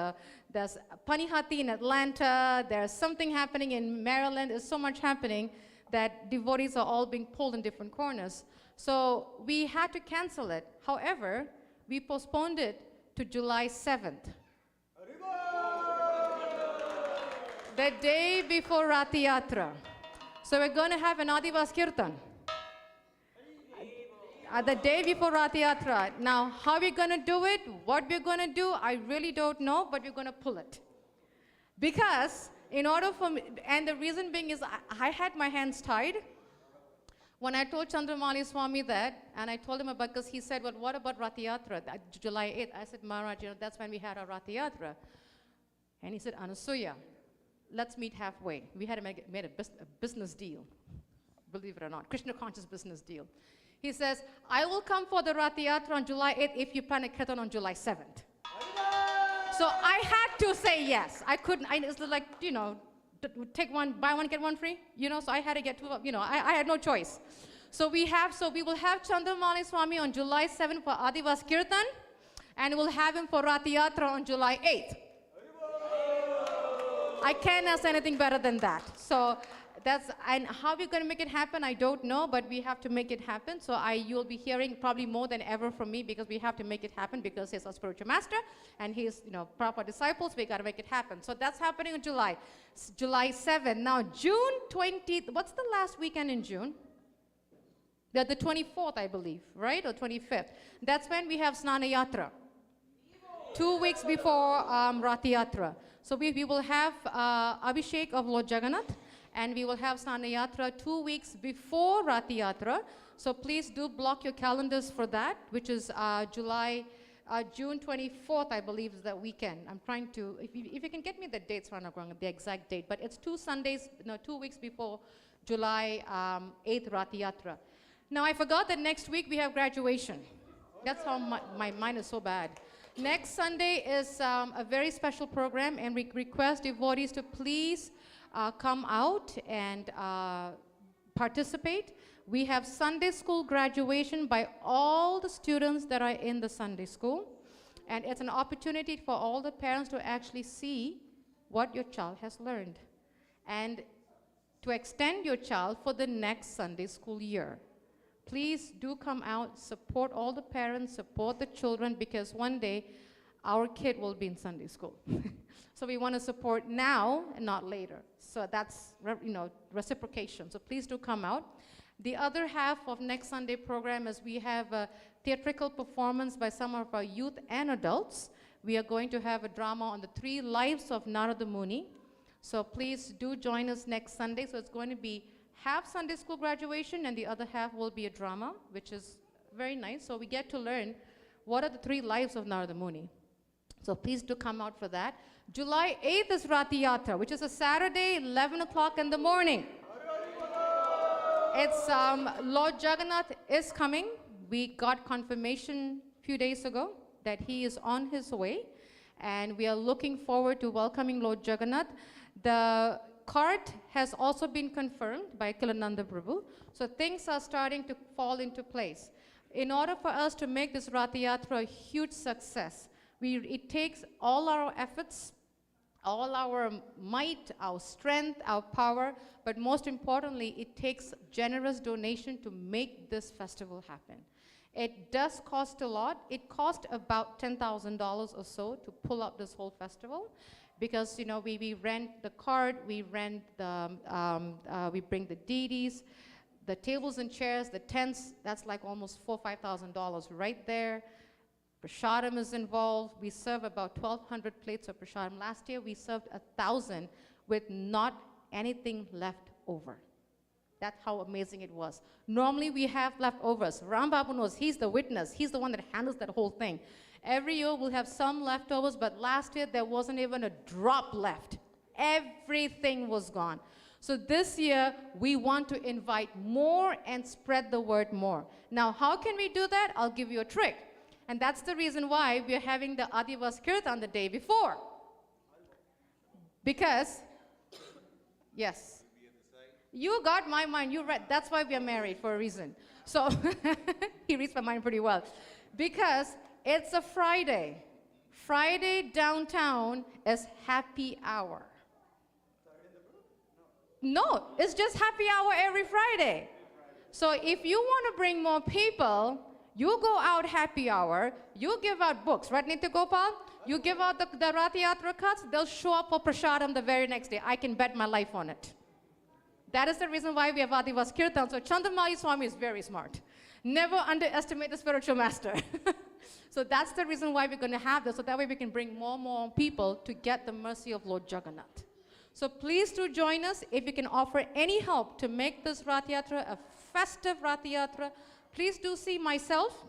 Panihati in Atlanta. There's something happening in Maryland. There's so much happening that devotees are all being pulled in different corners. So we had to cancel it. However, we postponed it to July 7th. The day before Rath Yatra. So we're going to have an Adivas Kirtan. The day before Rath Yatra. Now, how we're going to do it, what we're going to do, I really don't know, but we're going to pull it. Because in order for me, and the reason being is I had my hands tied. When I told Chandramali Swami that, and I told him about, because he said, well, what about Rath Yatra, July 8th? I said, Maharaj, that's when we had our Rath Yatra. And he said, Anasuya, let's meet halfway. We had made a business deal, believe it or not, Krishna conscious business deal. He says, I will come for the Rath Yatra on July 8th if you plan a kirtan on July 7th. So I had to say yes. I couldn't, it's like, take one, buy one, get one free, so I had to get two, I had no choice. So we will have Chandramali Swami on July 7th for Adivas Kirtan, and we'll have him for Rath Yatra on July 8th. I can't ask anything better than that. So and how we're going to make it happen, I don't know, but we have to make it happen. So you'll be hearing probably more than ever from me because we have to make it happen because he's our spiritual master and he's, proper disciples. We got to make it happen. So that's happening in July 7. Now, June 20th, what's the last weekend in June? The 24th, I believe, right? Or 25th. That's when we have Snana Yatra. 2 weeks before Rath Yatra. So we will have Abhishek of Lord Jagannath, and we will have Snana Yatra 2 weeks before Rath Yatra. So please do block your calendars for that, which is June 24th, I believe, is that weekend. I'm trying to, if you can get me the dates, the exact date, but it's 2 weeks before July 8th Rath Yatra. Now I forgot that next week we have graduation. That's how my mind is so bad. Next Sunday is a very special program, and we request devotees to please come out and participate. We have Sunday school graduation by all the students that are in the Sunday school. And it's an opportunity for all the parents to actually see what your child has learned and to extend your child for the next Sunday school year. Please do come out, support all the parents, support the children, because one day our kid will be in Sunday school. So we want to support now and not later. So that's, reciprocation. So please do come out. The other half of next Sunday program is we have a theatrical performance by some of our youth and adults. We are going to have a drama on the 3 lives of Narada Muni. So please do join us next Sunday. So it's going to be half Sunday school graduation and the other half will be a drama, which is very nice. So we get to learn what are the 3 lives of Narada Muni. So please do come out for that. July 8th is Rati Yatra, which is a Saturday, 11 o'clock in the morning. It's Lord Jagannath is coming. We got confirmation a few days ago that he is on his way. And we are looking forward to welcoming Lord Jagannath. The cart has also been confirmed by Kilananda Prabhu. So things are starting to fall into place. In order for us to make this Rath Yatra a huge success, it takes all our efforts, all our might, our strength, our power, but most importantly, it takes generous donation to make this festival happen. It does cost a lot. It cost about $10,000 or so to pull up this whole festival, because we rent the cart, we rent the, we bring the deities, the tables and chairs, the tents. That's like almost $4,000 or $5,000 right there. Prashadam is involved. We serve about 1,200 plates of prashadam. Last year we served 1,000 with not anything left over. That's how amazing it was. Normally we have leftovers. Ram Babu knows, he's the witness. He's the one that handles that whole thing. Every year we'll have some leftovers, but last year there wasn't even a drop left. Everything was gone. So this year we want to invite more and spread the word more. Now how can we do that? I'll give you a trick. And that's the reason why we're having the Adivas Kirtan the day before. Because, yes. You got my mind, you read, that's why we are married, for a reason. So, he reads my mind pretty well. Because it's a Friday. Friday downtown is happy hour. No, it's just happy hour every Friday. So if you want to bring more people, you go out happy hour, you give out books, right, Nitya Gopal? You give out the Rath Yatra cards, they'll show up for Prashadam the very next day. I can bet my life on it. That is the reason why we have Adivas Kirtan. So Chandamali Swami is very smart. Never underestimate the spiritual master. So that's the reason why we're going to have this, so that way we can bring more and more people to get the mercy of Lord Jagannath. So please do join us. If you can offer any help to make this Rath Yatra a festive Rath Yatra, please do see myself.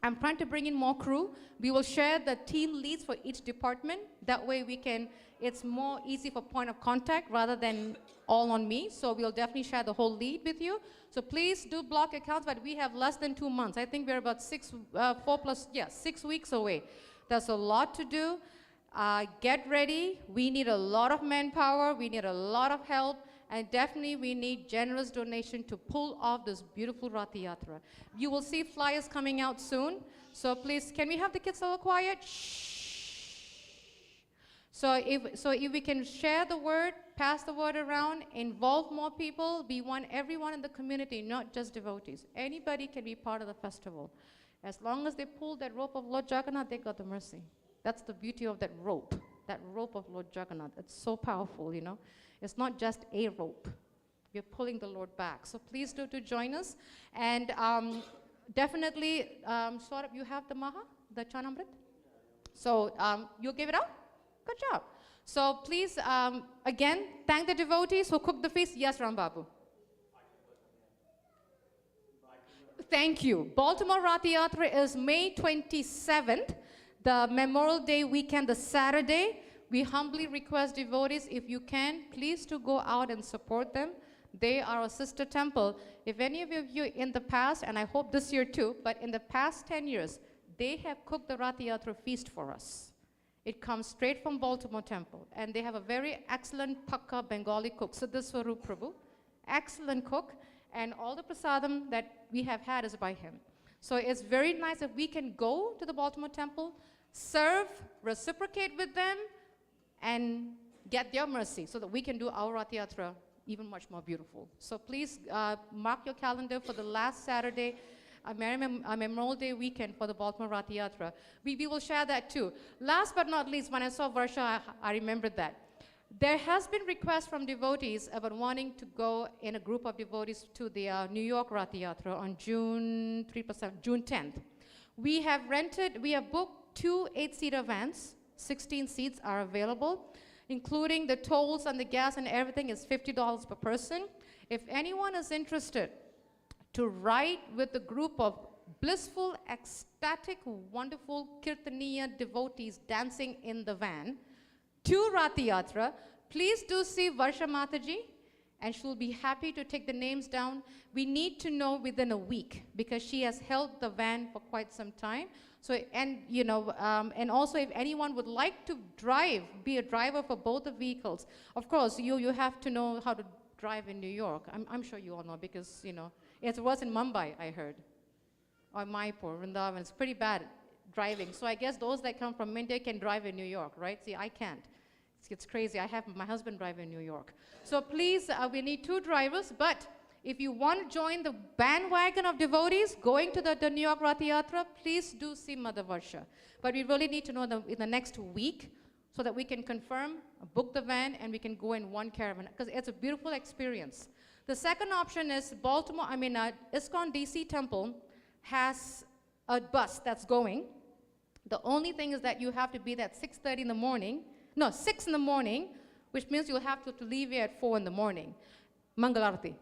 I'm trying to bring in more crew. We will share the team leads for each department. That way we can, it's more easy for point of contact rather than all on me. So we'll definitely share the whole lead with you. So please do block accounts, but we have less than 2 months. I think we're about 6 weeks away. There's a lot to do. Get ready. We need a lot of manpower. We need a lot of help. And definitely we need generous donation to pull off this beautiful Rath Yatra. You will see flyers coming out soon. So please, can we have the kids a little quiet? Shh. So if we can share the word, pass the word around, involve more people, we want everyone in the community, not just devotees. Anybody can be part of the festival. As long as they pull that rope of Lord Jagannath, they got the mercy. That's the beauty of that rope of Lord Jagannath. It's so powerful, It's not just a rope. We're pulling the Lord back. So please do join us. And definitely, Saurabh, you have the Maha, the Chanamrit? So you gave it out? Good job. So please, again, thank the devotees who cooked the feast. Yes, Ram Babu. Thank you. Baltimore Rath Yatra is May 27th, the Memorial Day weekend, the Saturday. We humbly request devotees, if you can, please to go out and support them. They are a sister temple. If any of you in the past, and I hope this year too, but in the past 10 years, they have cooked the Rath Yatra feast for us. It comes straight from Baltimore Temple. And they have a very excellent Pakka Bengali cook, Siddhaswarup Prabhu. Excellent cook. And all the prasadam that we have had is by him. So it's very nice if we can go to the Baltimore Temple, serve, reciprocate with them, and get their mercy so that we can do our Rath Yatra even much more beautiful. So please mark your calendar for the last Saturday, Memorial Day weekend for the Baltimore Rath Yatra. We will share that too. Last but not least, when I saw Varsha, I remembered that. There has been requests from devotees about wanting to go in a group of devotees to the New York Rath Yatra on June 10th. We have booked 2 8-seater vans. 16 seats are available. including the tolls and the gas and everything, is $50 per person. If anyone is interested to ride with a group of blissful, ecstatic, wonderful Kirtaniya devotees dancing in the van to Rath Yatra, please do see Varsha Mataji, and she'll be happy to take the names down. We need to know within a week because she has held the van for quite some time. So, and you know, and also if anyone would like to drive, be a driver for both the vehicles, of course, you have to know how to drive in New York. I'm sure you all know because, you know, it was in Mumbai, I heard, or Maipur, Vrindavan. It's pretty bad driving. So I guess those that come from India can drive in New York, right? See, I can't. It's crazy. I have my husband drive in New York. So please, we need 2 drivers, but if you want to join the bandwagon of devotees going to the New York Rath Yatra, please do see Mother Varsha. But we really need to know in the next week so that we can confirm, book the van, and we can go in one caravan, because it's a beautiful experience. The second option is ISKCON DC Temple has a bus that's going. The only thing is that you have to be there at 6:30 in the morning. No, 6 in the morning, which means you'll have to leave here at 4 in the morning. Mangalarti.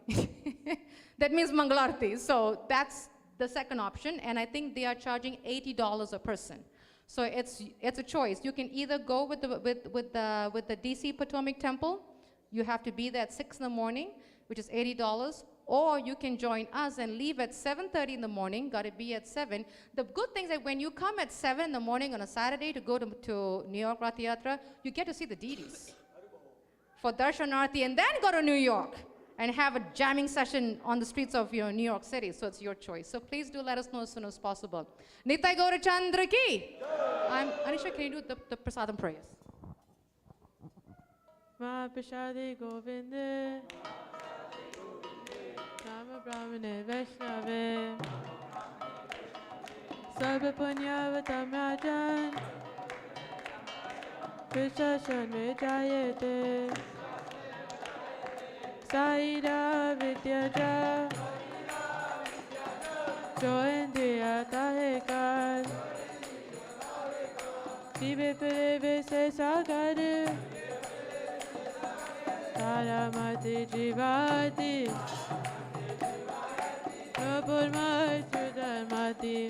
That means Mangalarti. So that's the second option, and I think they are charging $80 a person. So it's a choice. You can either go with the DC Potomac Temple. You have to be there at 6 in the morning, which is $80. Or you can join us and leave at 7:30 in the morning, got to be at 7. The good thing is that when you come at 7 in the morning on a Saturday to go to New York Rath Yatra, you get to see the deities for Darshanarthi, and then go to New York and have a jamming session on the streets of New York City. So it's your choice. So please do let us know as soon as possible. Nitai Gaura Chandra ki. Anisha, can you do the prasadam prayers? Mahapashade Govinde Rama Brahmane Vaishnave Sarva Punyavatam Rajan Krishna Shanve Jayate Saida Vidyaja Joindriya Tahekar Dive Pere Se Sagare Taramati Jivati Prabhurma Chudamati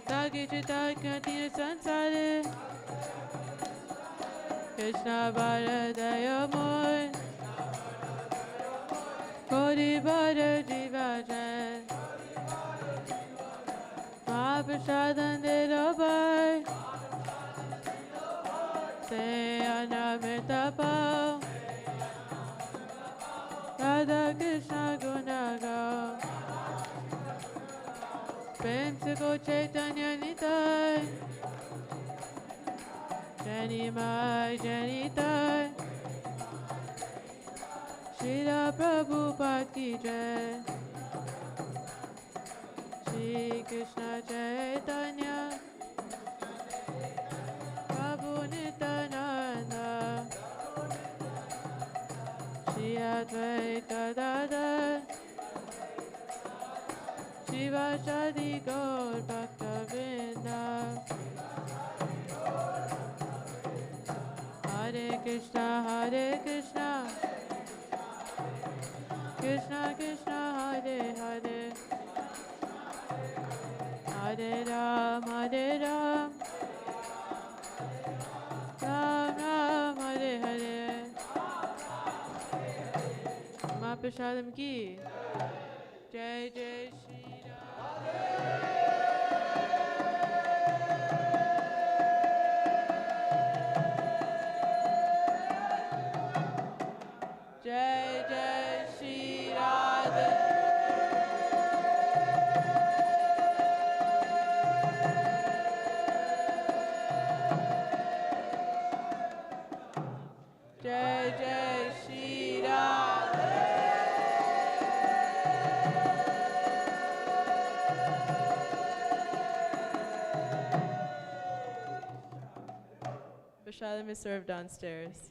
Sagi Chitakati Sansare Krishna Bharadayamoi Kodi Bhara Jivajan Mahaprasadan Dedobai Se Anamritapao Radha Krishna Gunago Prem Siko Chaitanya Nitai Jani Mai Janitai Srila Prabhupada Ki Jai Shri Krishna Chaitanya Prabhu Nityananda Shri Advaita Dada Shiva Shadi Gaur Bhakta Vrinda Hare Krishna Krishna Krishna Hare Hare Hare Ram Ram Ram Hare Hare Mahaprasadam ki Jai Jai Shri Ram Jai Jai Shri Radha Jai Jai Shri Radha Prasadam is served downstairs.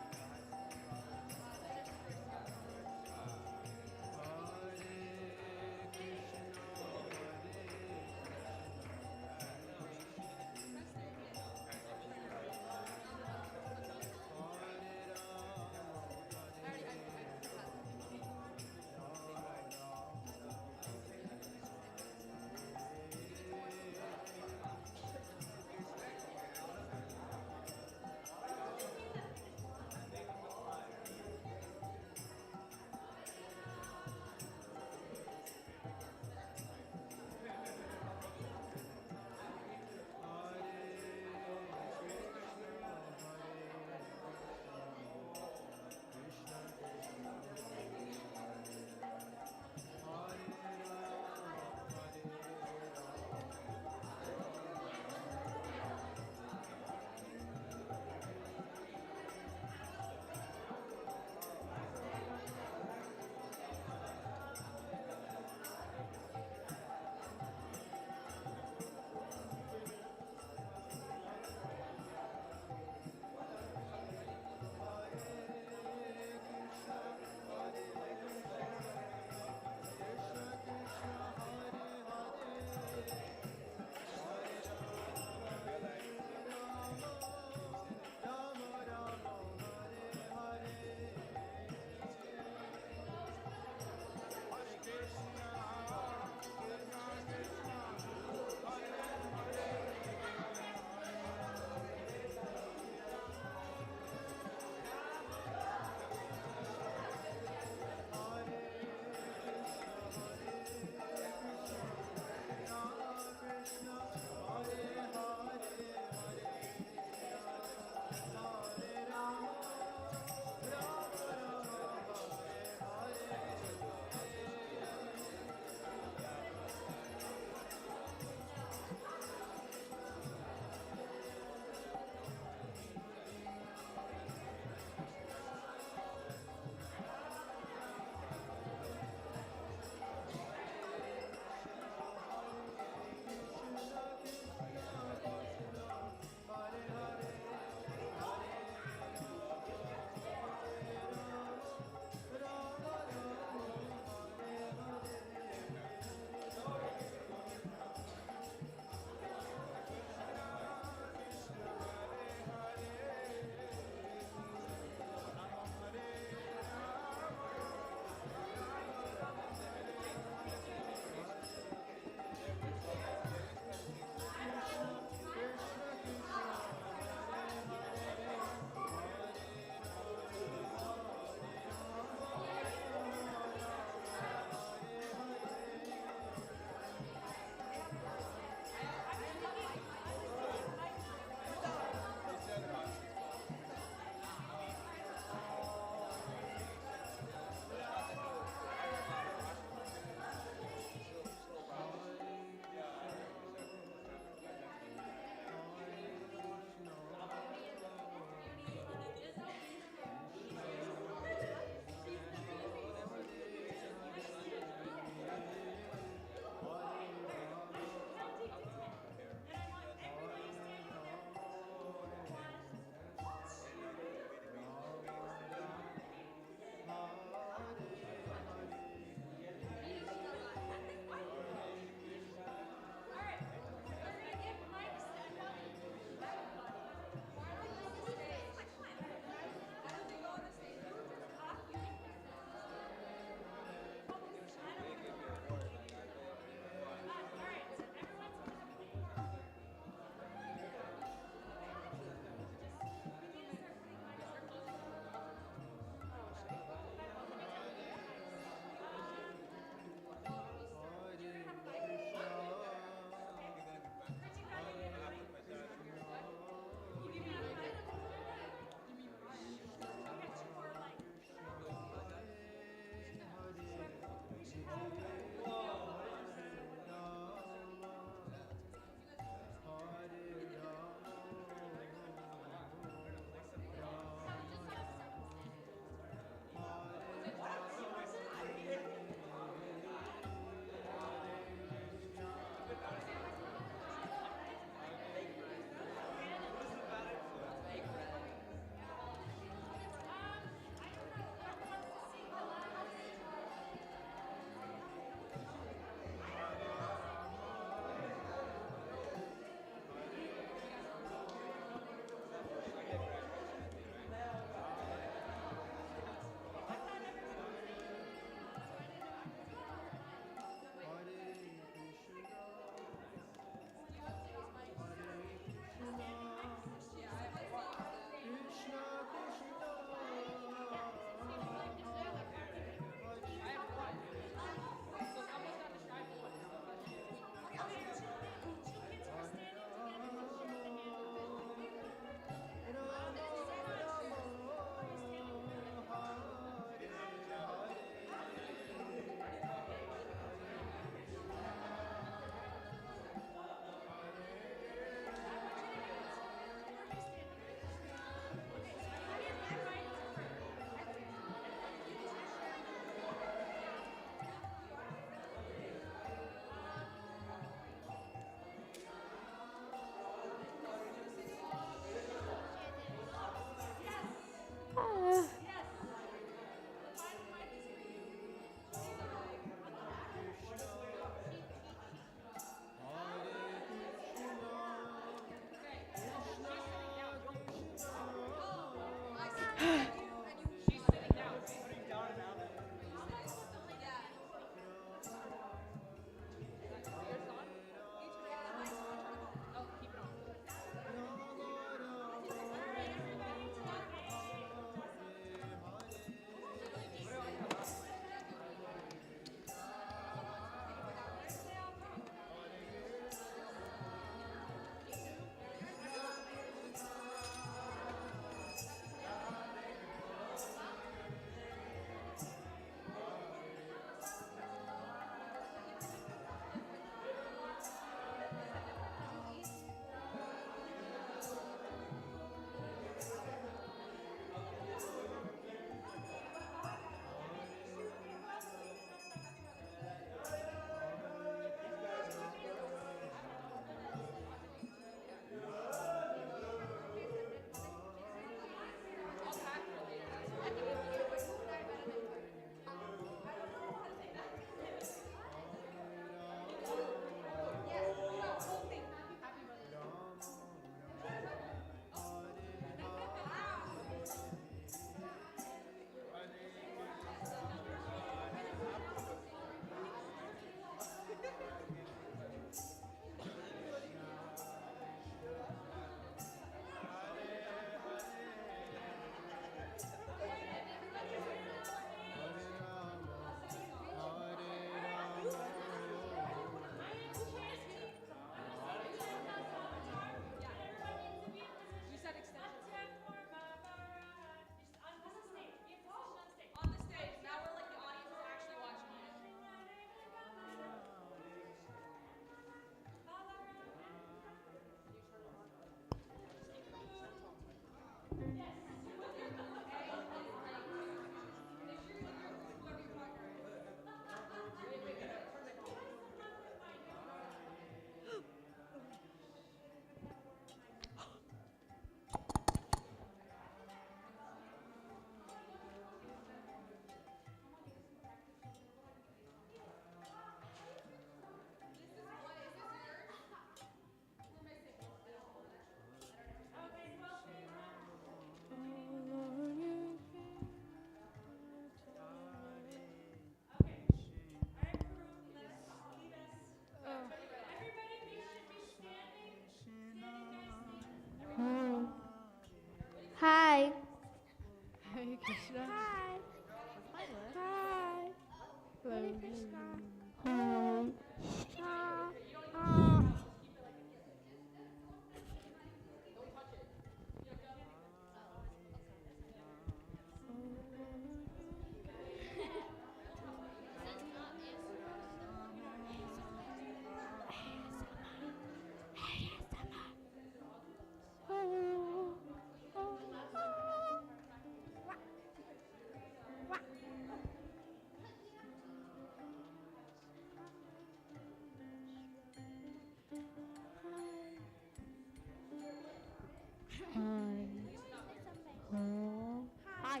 Hi.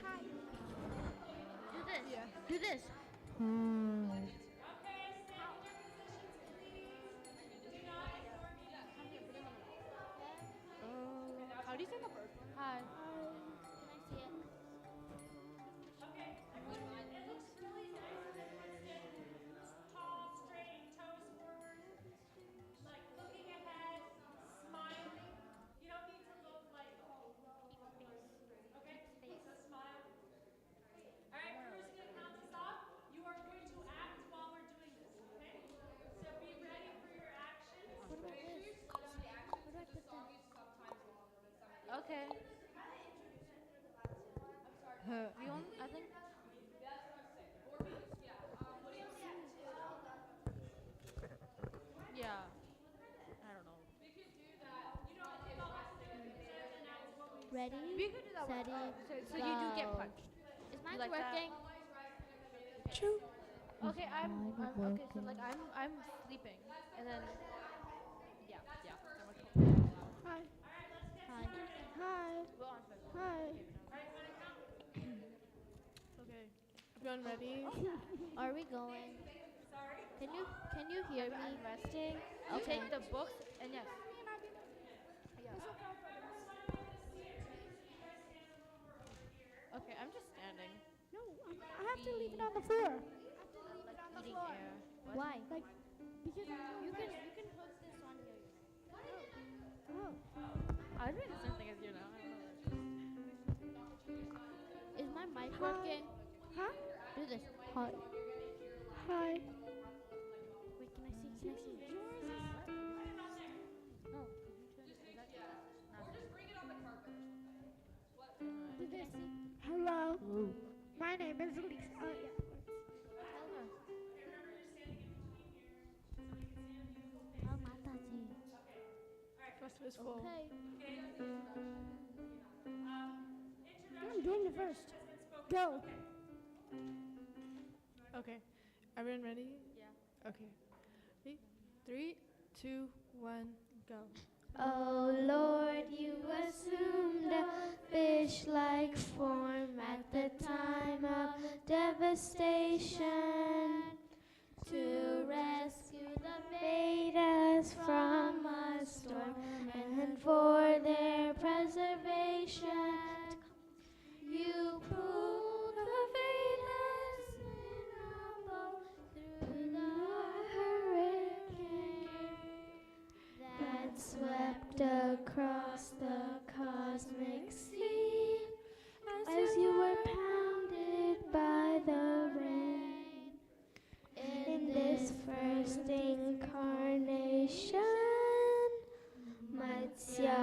Hi. Do this. Do this. How do you say the first one? Hi. Can I see it? Tall, straight, toes forward, like looking ahead, smiling. You don't need to look like, okay? So smile. All right, we're just gonna count us off. You are going to act while we're doing this, okay? So be ready for your actions. Okay. You want? I think. Yeah. I don't know. Ready? We could do that one. Steady, So you do get go. punched. Is mine like that? working? Okay, I'm okay. So like I'm sleeping, and then yeah. Hi. Hi. Hi. Go on first. Hi. Okay. Everyone ready? Are we going? Can you hear me? I'm resting. You Okay. take the books and yes. Okay, I'm just standing. No, I have to leave it on the floor. Eating air. What? Why? Like, because you can put this on your. Oh. I was doing the same thing as you now. I don't know. Is my mic working? Huh? Do this. Hi. Hi. Wait, can I see? Can I see? No. Could you turn? Is that not? Do this. Hello. My name is Elise. Oh, yeah. Tell her. Oh, Mataji. First is full. Okay. I'm doing the first. Go. Okay. Everyone ready? Yeah. Okay. Ready? 3, 2, 1, go. Oh Lord, you assumed a fish-like form at the time of devastation to rescue the Vedas from a storm and for their preservation. You pulled the Vedas in a boat through the hurricane that swept across the cosmic scene as you were pounded by the rain. In this first incarnation, Matsya